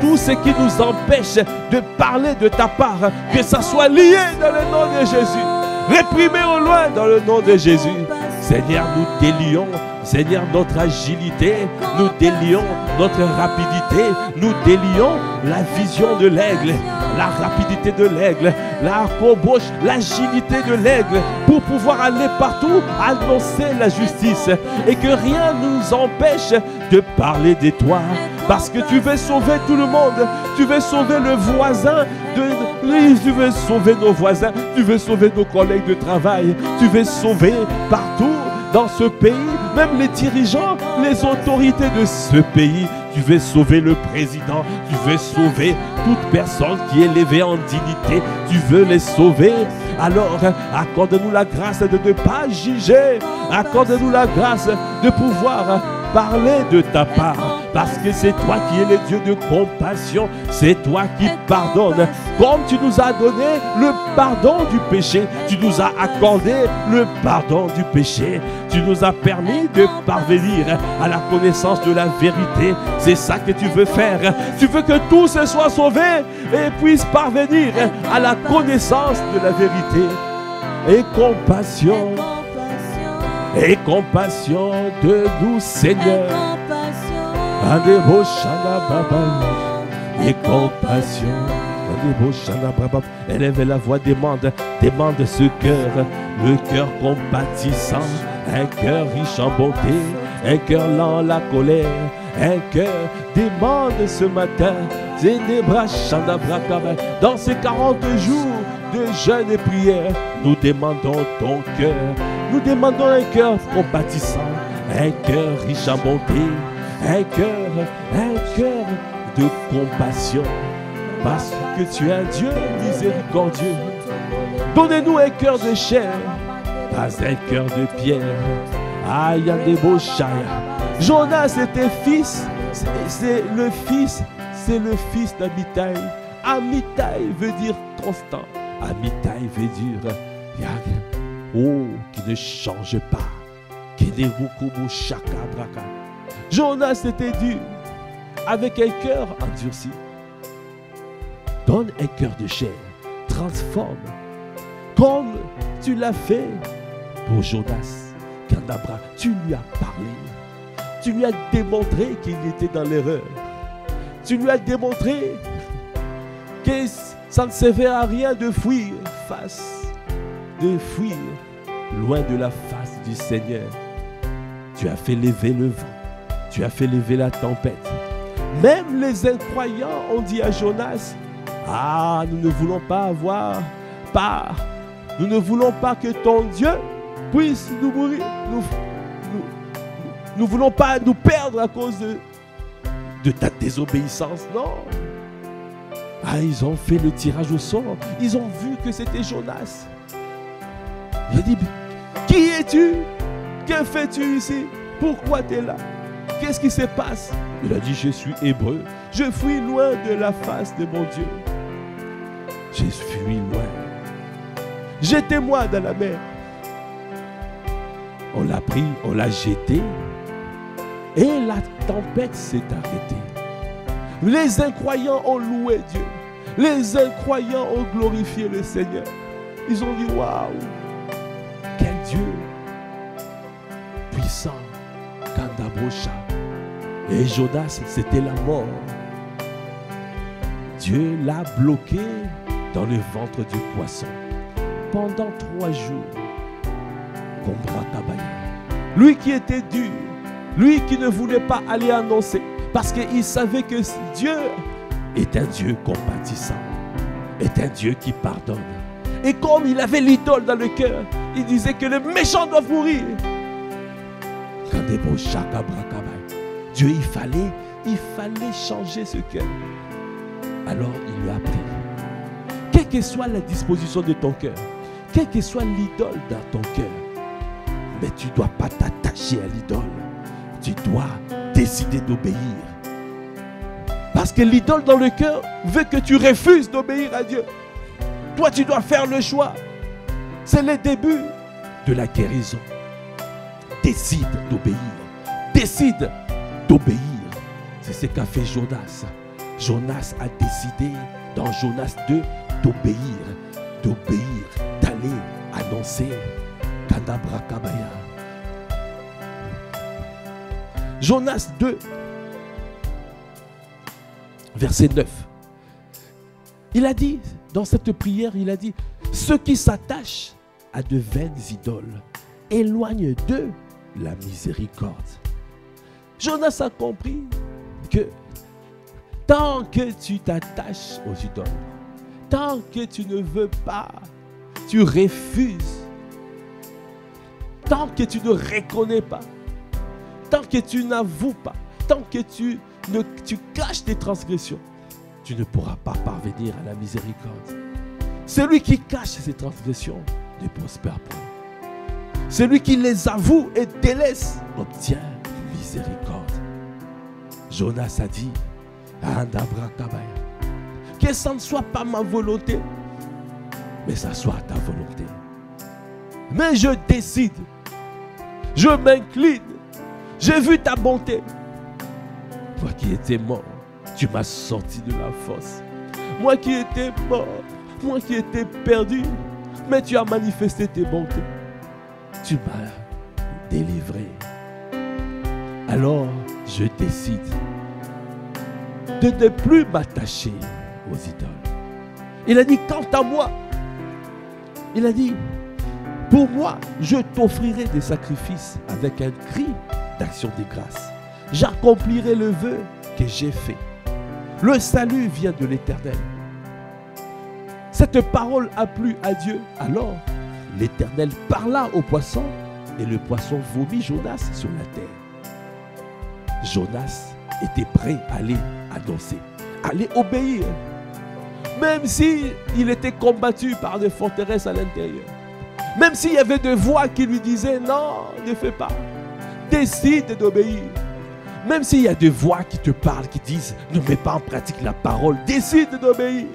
Tout ce qui nous empêche de parler de ta part, que ça soit lié dans le nom de Jésus, réprimé au loin dans le nom de Jésus. Seigneur, nous délions, Seigneur, notre agilité, nous délions notre rapidité, nous délions la vision de l'aigle, la rapidité de l'aigle, la coboche, l'agilité de l'aigle, pour pouvoir aller partout, annoncer la justice, et que rien ne nous empêche de parler de toi, parce que tu veux sauver tout le monde, tu veux sauver le voisin, tu veux sauver nos voisins, tu veux sauver nos collègues de travail, tu veux sauver partout dans ce pays, même les dirigeants, les autorités de ce pays. Tu veux sauver le président, tu veux sauver toute personne qui est élevée en dignité, tu veux les sauver. Alors, accorde-nous la grâce de ne pas juger, accorde-nous la grâce de pouvoir parler de ta part, parce que c'est toi qui es le Dieu de compassion, c'est toi qui pardonnes. Comme tu nous as donné le pardon du péché, tu nous as accordé le pardon du péché, tu nous as permis de parvenir à la connaissance de la vérité. C'est ça que tu veux faire. Tu veux que tous soient sauvés et puissent parvenir à la connaissance de la vérité. Et compassion de nous, Seigneur. Et compassion. Élève la voix, demande ce cœur, le cœur compatissant, un cœur riche en bonté, un cœur lent à la colère, un cœur demande ce matin, dans ces 40 jours de jeûne et prière, nous demandons ton cœur, nous demandons un cœur compatissant, un cœur riche en bonté, un cœur de compassion, parce que tu es un Dieu miséricordieux. Donnez-nous un cœur de chair, pas un cœur de pierre. Aïe, Andeboshaya. Jonas était fils, c'est le fils d'Amitai. Amitai veut dire constant. Amitai veut dire qui ne change pas. Jonas était dur, avec un cœur endurci. Donne un cœur de chair, transforme, comme tu l'as fait pour Jonas. Kandabra, tu lui as parlé, tu lui as démontré qu'il était dans l'erreur, tu lui as démontré que ça ne servait à rien de fuir loin de la face du Seigneur. Tu as fait lever le vent, tu as fait lever la tempête. Même les incroyants ont dit à Jonas, ah, nous ne voulons pas avoir part, nous ne voulons pas que ton Dieu puisse nous mourir. Nous ne voulons pas nous perdre à cause de ta désobéissance, non. Ah, ils ont fait le tirage au sort, ils ont vu que c'était Jonas. Il a dit, qui es-tu? Que fais-tu ici? Pourquoi tu es là? Qu'est-ce qui se passe? Il a dit, je suis hébreu. Je fuis loin de la face de mon Dieu. Je fuis loin. Jetez-moi dans la mer. On l'a pris, on l'a jeté. Et la tempête s'est arrêtée. Les incroyants ont loué Dieu. Les incroyants ont glorifié le Seigneur. Ils ont dit, waouh! Quel Dieu puissant, Kandabosha. Et Jonas, c'était la mort. Dieu l'a bloqué dans le ventre du poisson pendant 3 jours. Lui qui était dur, lui qui ne voulait pas aller annoncer, parce qu'il savait que Dieu est un Dieu compatissant, est un Dieu qui pardonne. Et comme il avait l'idole dans le cœur, il disait que les méchants doivent mourir. Dieu, il fallait changer ce cœur. Alors il lui a appris. Quelle que soit la disposition de ton cœur, quelle que soit l'idole dans ton cœur, mais tu ne dois pas t'attacher à l'idole. Tu dois décider d'obéir. Parce que l'idole dans le cœur veut que tu refuses d'obéir à Dieu. Toi, tu dois faire le choix. C'est le début de la guérison. Décide d'obéir. Décide d'obéir. C'est ce qu'a fait Jonas. Jonas a décidé, dans Jonas 2, d'obéir, d'aller annoncer Kadabra Kabaya. Jonas 2, verset 9. Il a dit, dans cette prière, il a dit, ceux qui s'attachent à de vaines idoles éloignent d'eux la miséricorde. Jonas a compris que tant que tu t'attaches aux idoles, tant que tu ne veux pas, tu refuses, tant que tu ne reconnais pas, tant que tu n'avoues pas, tant que tu caches tes transgressions, tu ne pourras pas parvenir à la miséricorde. Celui qui cache ses transgressions ne prospère pas. Celui qui les avoue et délaisse obtient miséricorde. Jonas a dit, que ça ne soit pas ma volonté, mais ça soit ta volonté. Mais je décide, je m'incline, j'ai vu ta bonté. Toi qui étais mort, tu m'as sorti de la fosse. Moi qui étais mort, moi qui étais perdu, mais tu as manifesté tes bontés. Tu m'as délivré. Alors, je décide de ne plus m'attacher aux idoles. Il a dit, quant à moi, il a dit, pour moi, je t'offrirai des sacrifices avec un cri d'action de grâce. J'accomplirai le vœu que j'ai fait. Le salut vient de l'Éternel. Cette parole a plu à Dieu. Alors, l'Éternel parla au poisson et le poisson vomit Jonas sur la terre. Jonas était prêt à aller annoncer, à aller obéir, même s'il était combattu par des forteresses à l'intérieur. Même s'il y avait des voix qui lui disaient non, ne fais pas, décide d'obéir. Même s'il y a des voix qui te parlent, qui disent ne mets pas en pratique la parole, décide d'obéir.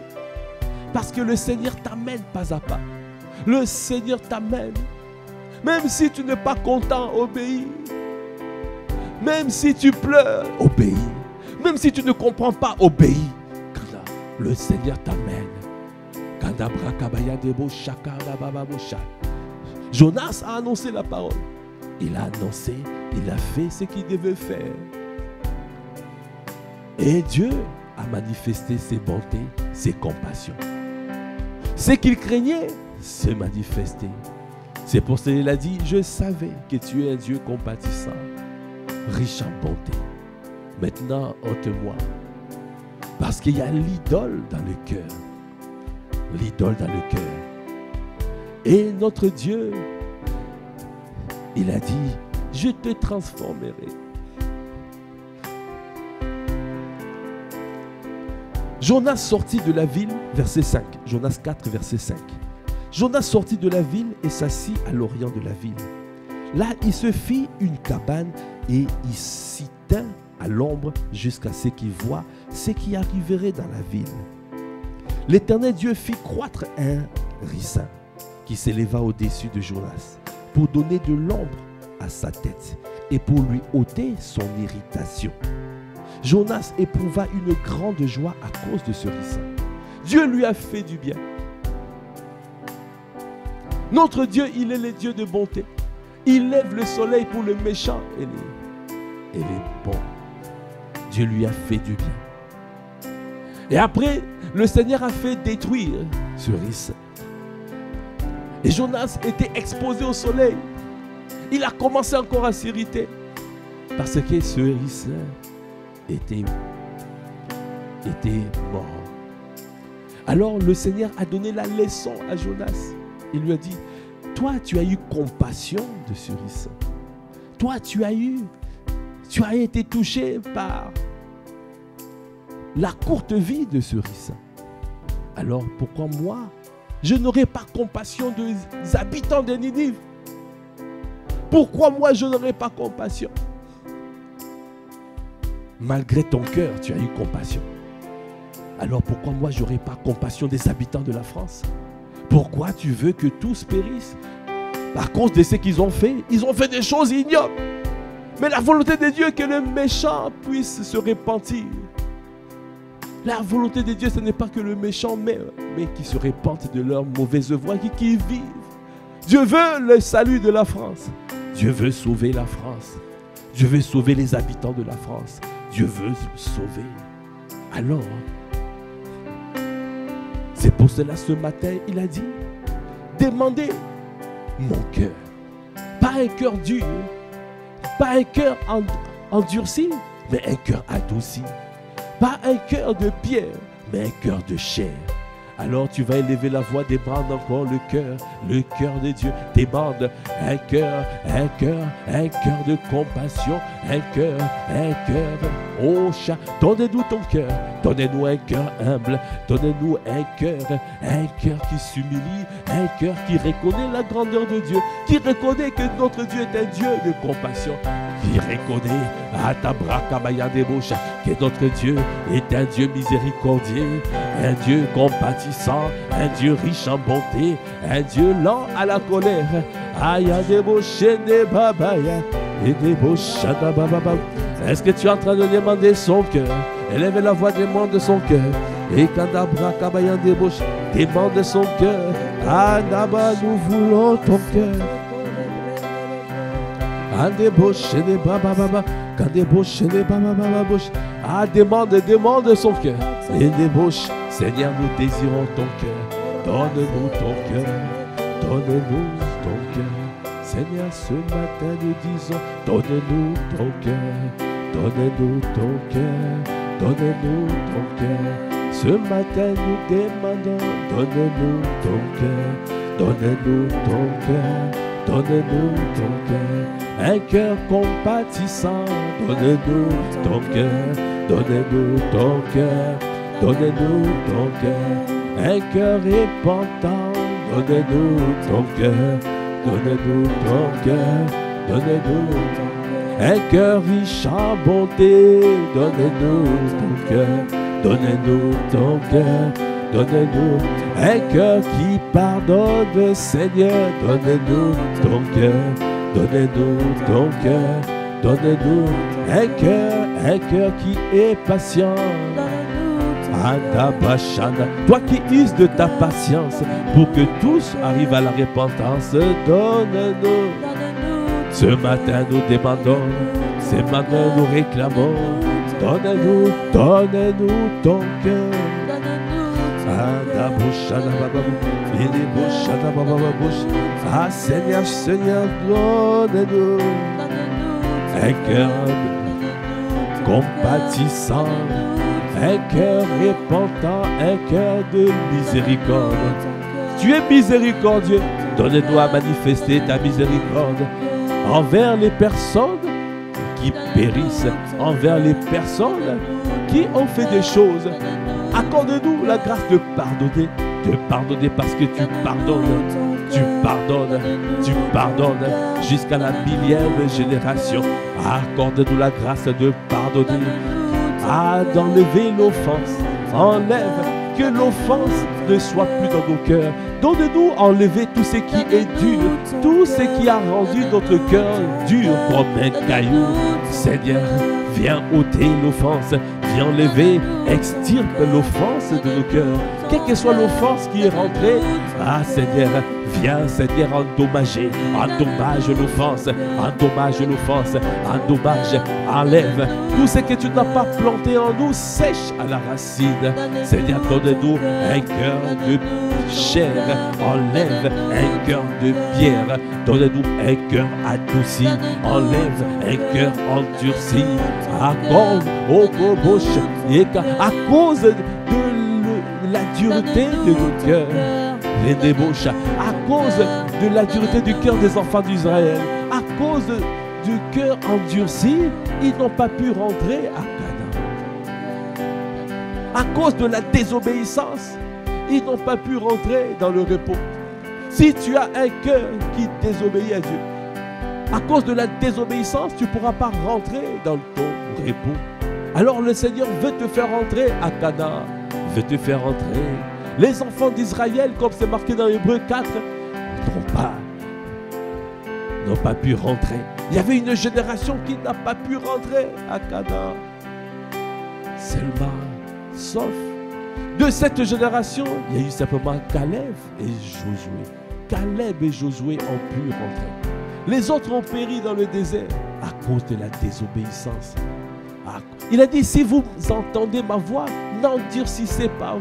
Parce que le Seigneur t'amène pas à pas. Le Seigneur t'amène. Même si tu n'es pas content, obéis. Même si tu pleures, obéis. Même si tu ne comprends pas, obéis. Le Seigneur t'amène. Jonas a annoncé la parole. Il a annoncé, il a fait ce qu'il devait faire. Et Dieu a manifesté ses bontés, ses compassions. Ce qu'il craignait se manifestait. C'est pour cela qu'il a dit, je savais que tu es un Dieu compatissant, riche en bonté. Maintenant, ôte-moi. Parce qu'il y a l'idole dans le cœur. L'idole dans le cœur. Et notre Dieu, il a dit, je te transformerai. Jonas sortit de la ville, verset 5. Jonas 4, verset 5. Jonas sortit de la ville et s'assit à l'orient de la ville. Là, il se fit une cabane et il s'y tint à l'ombre jusqu'à ce qu'il voie ce qui arriverait dans la ville. L'Éternel Dieu fit croître un ricin qui s'éleva au-dessus de Jonas pour donner de l'ombre à sa tête et pour lui ôter son irritation. Jonas éprouva une grande joie à cause de ce ricin. Dieu lui a fait du bien. Notre Dieu, il est le Dieu de bonté. Il lève le soleil pour le méchant et les bons. Dieu lui a fait du bien. Et après, le Seigneur a fait détruire ce ricin. Et Jonas était exposé au soleil. Il a commencé encore à s'irriter. Parce que ce ricin était mort. Alors le Seigneur a donné la leçon à Jonas. Il lui a dit, toi tu as eu compassion de ce ricin. Toi tu as été touché par la courte vie de ce ricin. Alors pourquoi moi, je n'aurai pas compassion des habitants de Ninive? Pourquoi moi je n'aurai pas compassion? Malgré ton cœur, tu as eu compassion. Alors pourquoi moi je n'aurai pas compassion des habitants de la France? Pourquoi tu veux que tous périssent? À cause de ce qu'ils ont fait. Ils ont fait des choses ignobles. Mais la volonté de Dieu est que le méchant puisse se repentir. La volonté de Dieu, ce n'est pas que le méchant meure, mais qu'ils se repentent de leurs mauvaises voies, qui vivent. Dieu veut le salut de la France. Dieu veut sauver la France. Dieu veut sauver les habitants de la France. Dieu veut sauver. Alors, c'est pour cela ce matin, il a dit, demandez mon cœur. Pas un cœur dur, pas un cœur endurci, mais un cœur adouci. Pas un cœur de pierre, mais un cœur de chair. Alors tu vas élever la voix, demande encore le cœur de Dieu. Demande un cœur de compassion, un cœur. Oh chat, donnez-nous ton cœur, donnez-nous un cœur humble, donnez-nous un cœur qui s'humilie, un cœur qui reconnaît la grandeur de Dieu, qui reconnaît que notre Dieu est un Dieu de compassion, qui reconnaît que notre Dieu est un Dieu miséricordieux, un Dieu compatissant, un Dieu riche en bonté, un Dieu lent à la colère. Est-ce que tu es en train de demander son cœur? Élève la voix, demande son cœur. Et demande son cœur. Nous voulons ton cœur. Demande son cœur. Et débauche, Seigneur, nous désirons ton cœur. Donne-nous ton cœur. Donne-nous ton cœur. Seigneur, ce matin nous disons, donne-nous ton cœur. Donne-nous ton cœur. Donne-nous ton cœur. Ce matin nous demandons, donne-nous ton cœur. Donne-nous ton cœur. donne-nous ton cœur, un cœur compatissant, donne-nous ton cœur, donne-nous ton cœur, donne-nous ton cœur, un cœur repentant, donne-nous ton cœur, donne-nous ton cœur, donne-nous ton cœur, un cœur riche en bonté, donne-nous ton cœur, donne-nous ton cœur, donne-nous un cœur qui pardonne, Seigneur, donne-nous ton cœur, donne-nous ton cœur, donne-nous un cœur qui est patient. Adabashana, toi qui uses de ta patience pour que tous arrivent à la repentance, donne-nous. Ce matin nous demandons, ce matin nous réclamons, donne-nous, donne-nous ton cœur. Ah Seigneur, Seigneur, donne-nous un cœur compatissant, un cœur repentant, un cœur de miséricorde. Tu es miséricordieux, donne-nous à manifester ta miséricorde envers les personnes qui périssent, envers les personnes qui ont fait des choses. Accorde-nous la grâce de pardonner parce que tu pardonnes, tu pardonnes, tu pardonnes jusqu'à la millième génération. Accorde-nous la grâce de pardonner, d'enlever l'offense, enlève que l'offense ne soit plus dans nos cœurs. Donne-nous enlever tout ce qui est dur, tout ce qui a rendu notre cœur dur comme un caillou. Seigneur, viens ôter l'offense, viens enlever, extirpe l'offense de nos cœurs. Quelle que soit l'offense qui est rentrée, Seigneur, viens Seigneur endommager, endommage l'offense, endommage l'offense, endommage, enlève tout ce que tu n'as pas planté en nous, sèche à la racine. Seigneur, donne-nous un cœur de chair, enlève un cœur de pierre, donne-nous un cœur adouci, enlève un cœur endurci, à cause de la dureté de nos cœurs, les débauches, à cause de la dureté du cœur des enfants d'Israël, à cause du cœur endurci, ils n'ont pas pu rentrer à Canaan. À cause de la désobéissance, ils n'ont pas pu rentrer dans le repos. Si tu as un cœur qui désobéit à Dieu, à cause de la désobéissance, tu ne pourras pas rentrer dans ton repos. Alors le Seigneur veut te faire rentrer à Canaan, veut te faire rentrer. Les enfants d'Israël, comme c'est marqué dans Hébreux 4, n'ont pas pu rentrer. Il y avait une génération qui n'a pas pu rentrer à Canaan. Seulement, sauf de cette génération, il y a eu simplement Caleb et Josué. Caleb et Josué ont pu rentrer. Les autres ont péri dans le désert à cause de la désobéissance. Il a dit, si vous entendez ma voix, n'endurcissez pas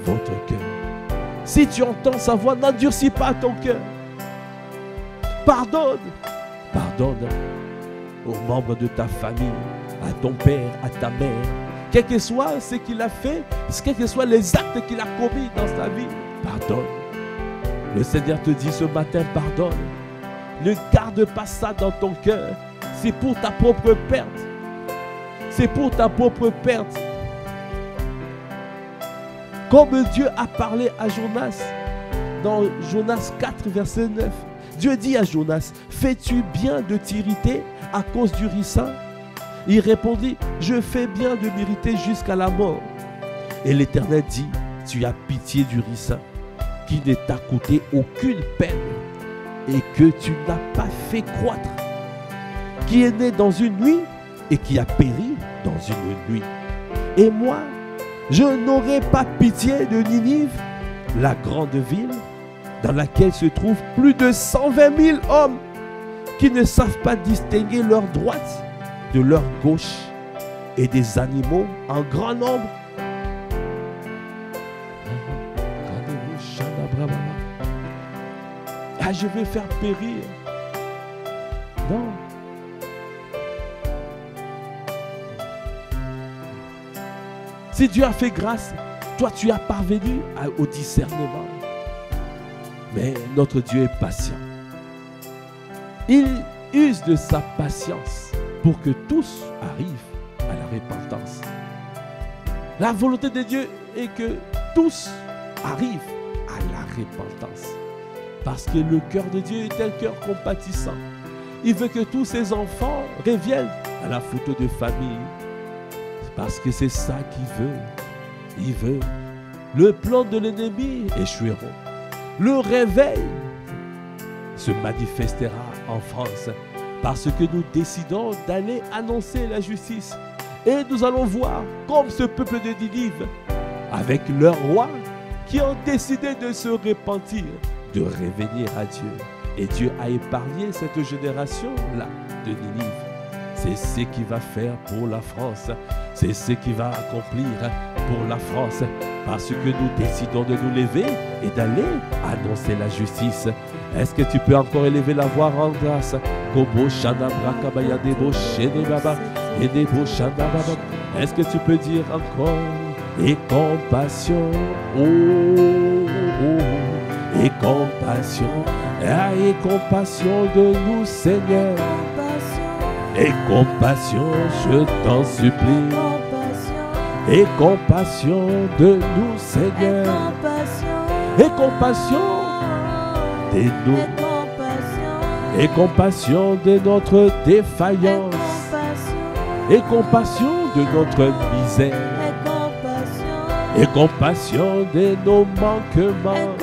votre cœur. Si tu entends sa voix, n'endurcis pas ton cœur. Pardonne. Pardonne aux membres de ta famille, à ton père, à ta mère. Quel que soit ce qu'il a fait, quels que soient les actes qu'il a commis dans sa vie, pardonne. Le Seigneur te dit ce matin, pardonne. Ne garde pas ça dans ton cœur. C'est pour ta propre perte. C'est pour ta propre perte. Comme Dieu a parlé à Jonas, dans Jonas 4, verset 9, Dieu dit à Jonas, fais-tu bien de t'irriter à cause du ricin? Il répondit, je fais bien de m'irriter jusqu'à la mort. Et l'Éternel dit, tu as pitié du ricin, qui ne t'a coûté aucune peine, et que tu n'as pas fait croître, qui est né dans une nuit, et qui a péri dans une nuit. Et moi, je n'aurai pas pitié de Ninive, la grande ville, dans laquelle se trouvent plus de 120 000 hommes, qui ne savent pas distinguer leur droite de leur gauche, et des animaux en grand nombre. Je vais faire périr. Non. Si Dieu a fait grâce, toi tu as parvenu au discernement. Mais notre Dieu est patient. Il use de sa patience pour que tous arrivent à la repentance. La volonté de Dieu est que tous arrivent à la repentance. Parce que le cœur de Dieu est un cœur compatissant. Il veut que tous ses enfants reviennent à la photo de famille. Parce que c'est ça qu'il veut. Il veut. Le plan de l'ennemi échouera. Le réveil se manifestera en France. Parce que nous décidons d'aller annoncer la justice. Et nous allons voir comme ce peuple de Ninive, avec leur roi, qui ont décidé de se repentir, de revenir à Dieu. Et Dieu a épargné cette génération-là de Ninive. C'est ce qu'il va faire pour la France. C'est ce qu'il va accomplir pour la France. Parce que nous décidons de nous lever et d'aller annoncer la justice. Est-ce que tu peux encore élever la voix en grâce? Est-ce que tu peux dire encore? Et compassion, oh, oh, oh, et compassion, et compassion de nous, Seigneur. Et compassion, je t'en supplie. Et compassion de nous, Seigneur. Et compassion de nous. Et compassion de notre défaillance. Et compassion de notre misère. Et compassion de nos manquements.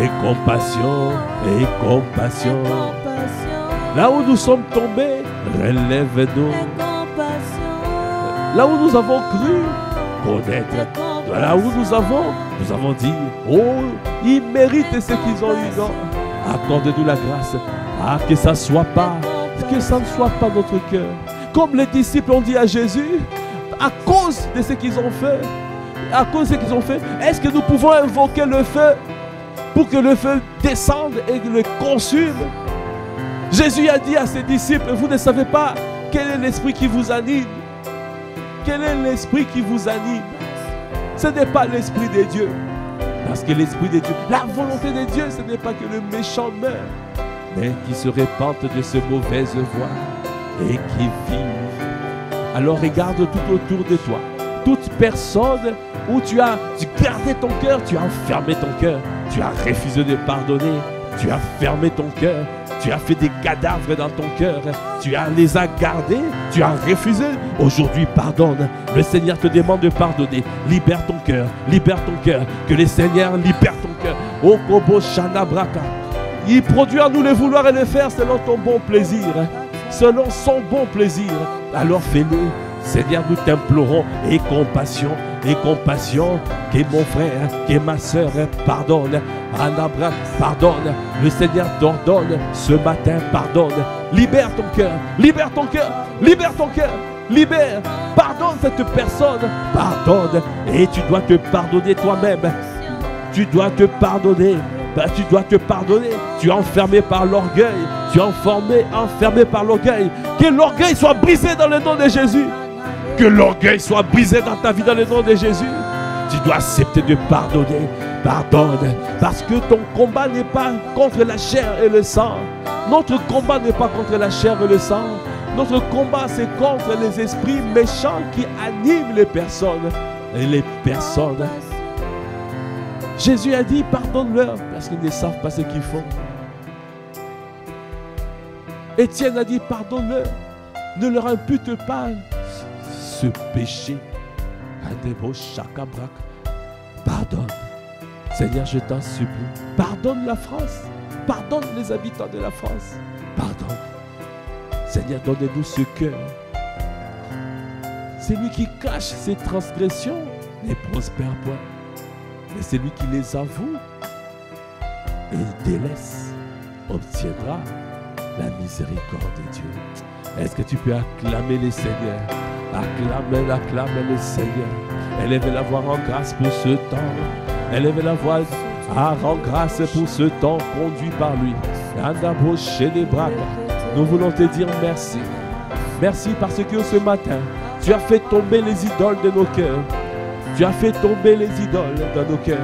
Et compassion, et compassion. Là où nous sommes tombés, relève-nous. Là où nous avons cru connaître, là où nous avons dit, oh, ils méritent ce qu'ils ont eu. Non, accorde-nous la grâce. Ah, que ça ne soit pas notre cœur. Comme les disciples ont dit à Jésus, à cause de ce qu'ils ont fait, est-ce que nous pouvons invoquer le feu pour que le feu descende et le consume? Jésus a dit à ses disciples, vous ne savez pas quel est l'esprit qui vous anime. Quel est l'esprit qui vous anime? Ce n'est pas l'esprit de Dieu. Parce que l'esprit de Dieu, la volonté de Dieu, ce n'est pas que le méchant meure, mais qu'il se répande de ses mauvaises voies et qu'il vive. Alors regarde tout autour de toi. Toute personne où tu as gardé ton cœur, tu as enfermé ton cœur, tu as refusé de pardonner, tu as fermé ton cœur, tu as fait des cadavres dans ton cœur, tu les as gardés, tu as refusé. Aujourd'hui, pardonne. Le Seigneur te demande de pardonner. Libère ton cœur, que le Seigneur libère ton cœur. Oh, Kobo Shana Braka. Il produit en nous le vouloir et le faire selon ton bon plaisir, selon son bon plaisir. Alors fais-le. Seigneur, nous t'implorons, et compassion, que mon frère, que ma soeur pardonne. Anabra, pardonne. Le Seigneur t'ordonne ce matin, pardonne. Libère ton cœur, libère ton cœur, libère. Pardonne cette personne, pardonne. Et tu dois te pardonner toi-même. Tu dois te pardonner. Tu es enfermé par l'orgueil. Enfermé par l'orgueil. Que l'orgueil soit brisé dans le nom de Jésus. Que l'orgueil soit brisé dans ta vie dans le nom de Jésus. Tu dois accepter de pardonner. Pardonne. Parce que ton combat n'est pas contre la chair et le sang. Notre combat n'est pas contre la chair et le sang. Notre combat, c'est contre les esprits méchants qui animent les personnes. Et les personnes. Jésus a dit, pardonne-leur parce qu'ils ne savent pas ce qu'ils font. Étienne a dit, pardonne-leur. Ne leur impute pas ce péché. Pardonne. Seigneur, je t'en supplie. Pardonne la France. Pardonne les habitants de la France. Pardonne. Seigneur, donne-nous ce cœur. Celui qui cache ses transgressions ne prospère point. Mais celui qui les avoue et délaisse obtiendra la miséricorde de Dieu. Est-ce que tu peux acclamer le Seigneur? Acclame le Seigneur. Élève la voix en grâce pour ce temps. Élève la voix en grâce pour ce temps conduit par lui. Nous voulons te dire merci. Merci parce que ce matin, tu as fait tomber les idoles de nos cœurs. Tu as fait tomber les idoles dans nos cœurs.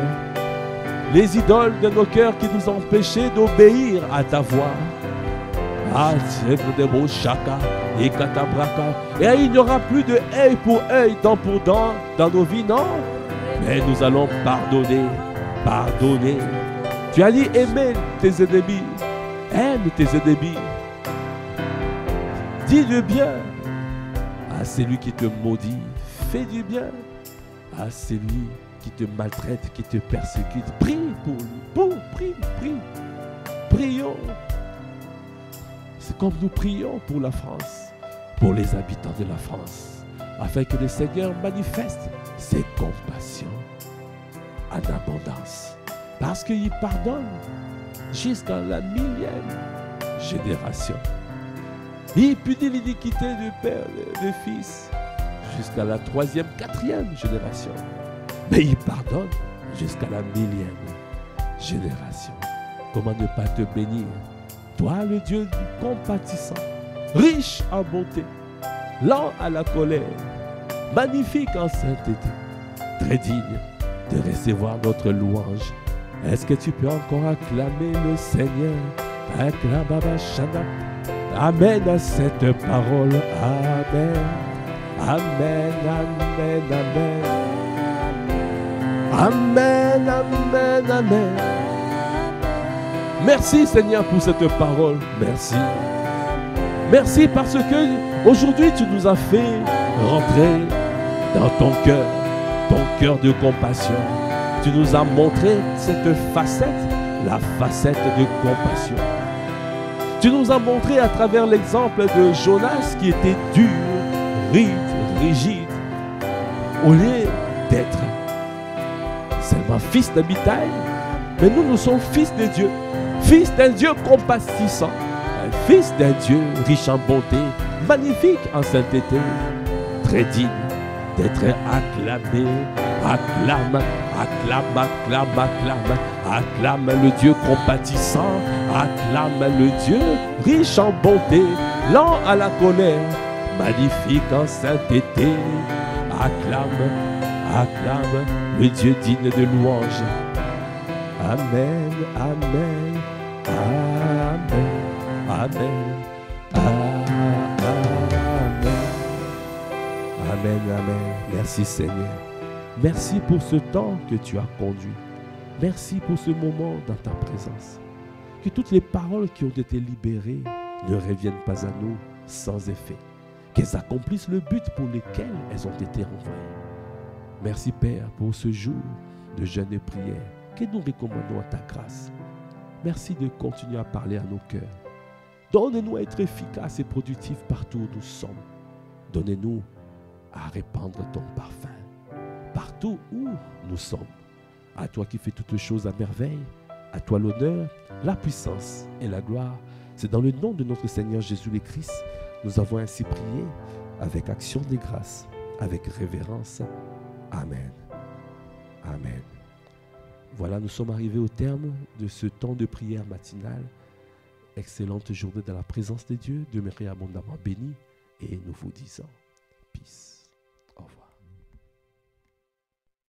Les idoles de nos cœurs qui nous empêchaient d'obéir à ta voix. Ah, c'est des beaux chaka et katabraka. Et il n'y aura plus de œil pour œil, dent pour dent dans nos vies, non? Mais nous allons pardonner, pardonner. Tu as dit aimer tes ennemis. Aime tes ennemis. Dis du bien à celui qui te maudit. Fais du bien à celui qui te maltraite, qui te persécute. Prie pour lui. Prie. Prions. C'est comme nous prions pour la France, pour les habitants de la France, afin que le Seigneur manifeste ses compassions en abondance. Parce qu'il pardonne jusqu'à la 1000e génération. Il punit l'iniquité du Père et du Fils jusqu'à la 3e, 4e génération. Mais il pardonne jusqu'à la 1000e génération. Comment ne pas te bénir? Toi, le Dieu du compatissant, riche en bonté, lent à la colère, magnifique en sainteté, très digne de recevoir notre louange. Est-ce que tu peux encore acclamer le Seigneur? Acclame Baba Shana. Amen à cette parole. Amen. Amen, amen, amen. Amen, amen, amen. Merci Seigneur pour cette parole. Merci. Merci parce que aujourd'hui tu nous as fait rentrer dans ton cœur de compassion. Tu nous as montré cette facette, la facette de compassion. Tu nous as montré à travers l'exemple de Jonas qui était dur, rigide, au lieu d'être seulement fils d'Amittai, mais nous sommes fils de Dieu, fils d'un Dieu compatissant, un fils d'un Dieu riche en bonté, magnifique en sainteté, très digne d'être acclamé. Acclame, acclame, acclame, acclame, acclame le Dieu compatissant, acclame le Dieu riche en bonté, lent à la colère, magnifique en sainteté. Acclame, acclame le Dieu digne de louange. Amen, amen, amen, amen, amen, amen, amen. Merci Seigneur. Merci pour ce temps que tu as conduit. Merci pour ce moment dans ta présence. Que toutes les paroles qui ont été libérées ne reviennent pas à nous sans effet. Qu'elles accomplissent le but pour lequel elles ont été envoyées. Merci Père pour ce jour de jeûne et prière que nous recommandons à ta grâce. Merci de continuer à parler à nos cœurs. Donne-nous à être efficaces et productifs partout où nous sommes. Donnez-nous à répandre ton parfum partout où nous sommes. À toi qui fais toutes choses à merveille, à toi l'honneur, la puissance et la gloire. C'est dans le nom de notre Seigneur Jésus le Christ, nous avons ainsi prié avec action de grâce, avec révérence. Amen. Amen. Voilà, nous sommes arrivés au terme de ce temps de prière matinale. Excellente journée dans la présence de Dieu. Demeurez abondamment bénis et nous vous disons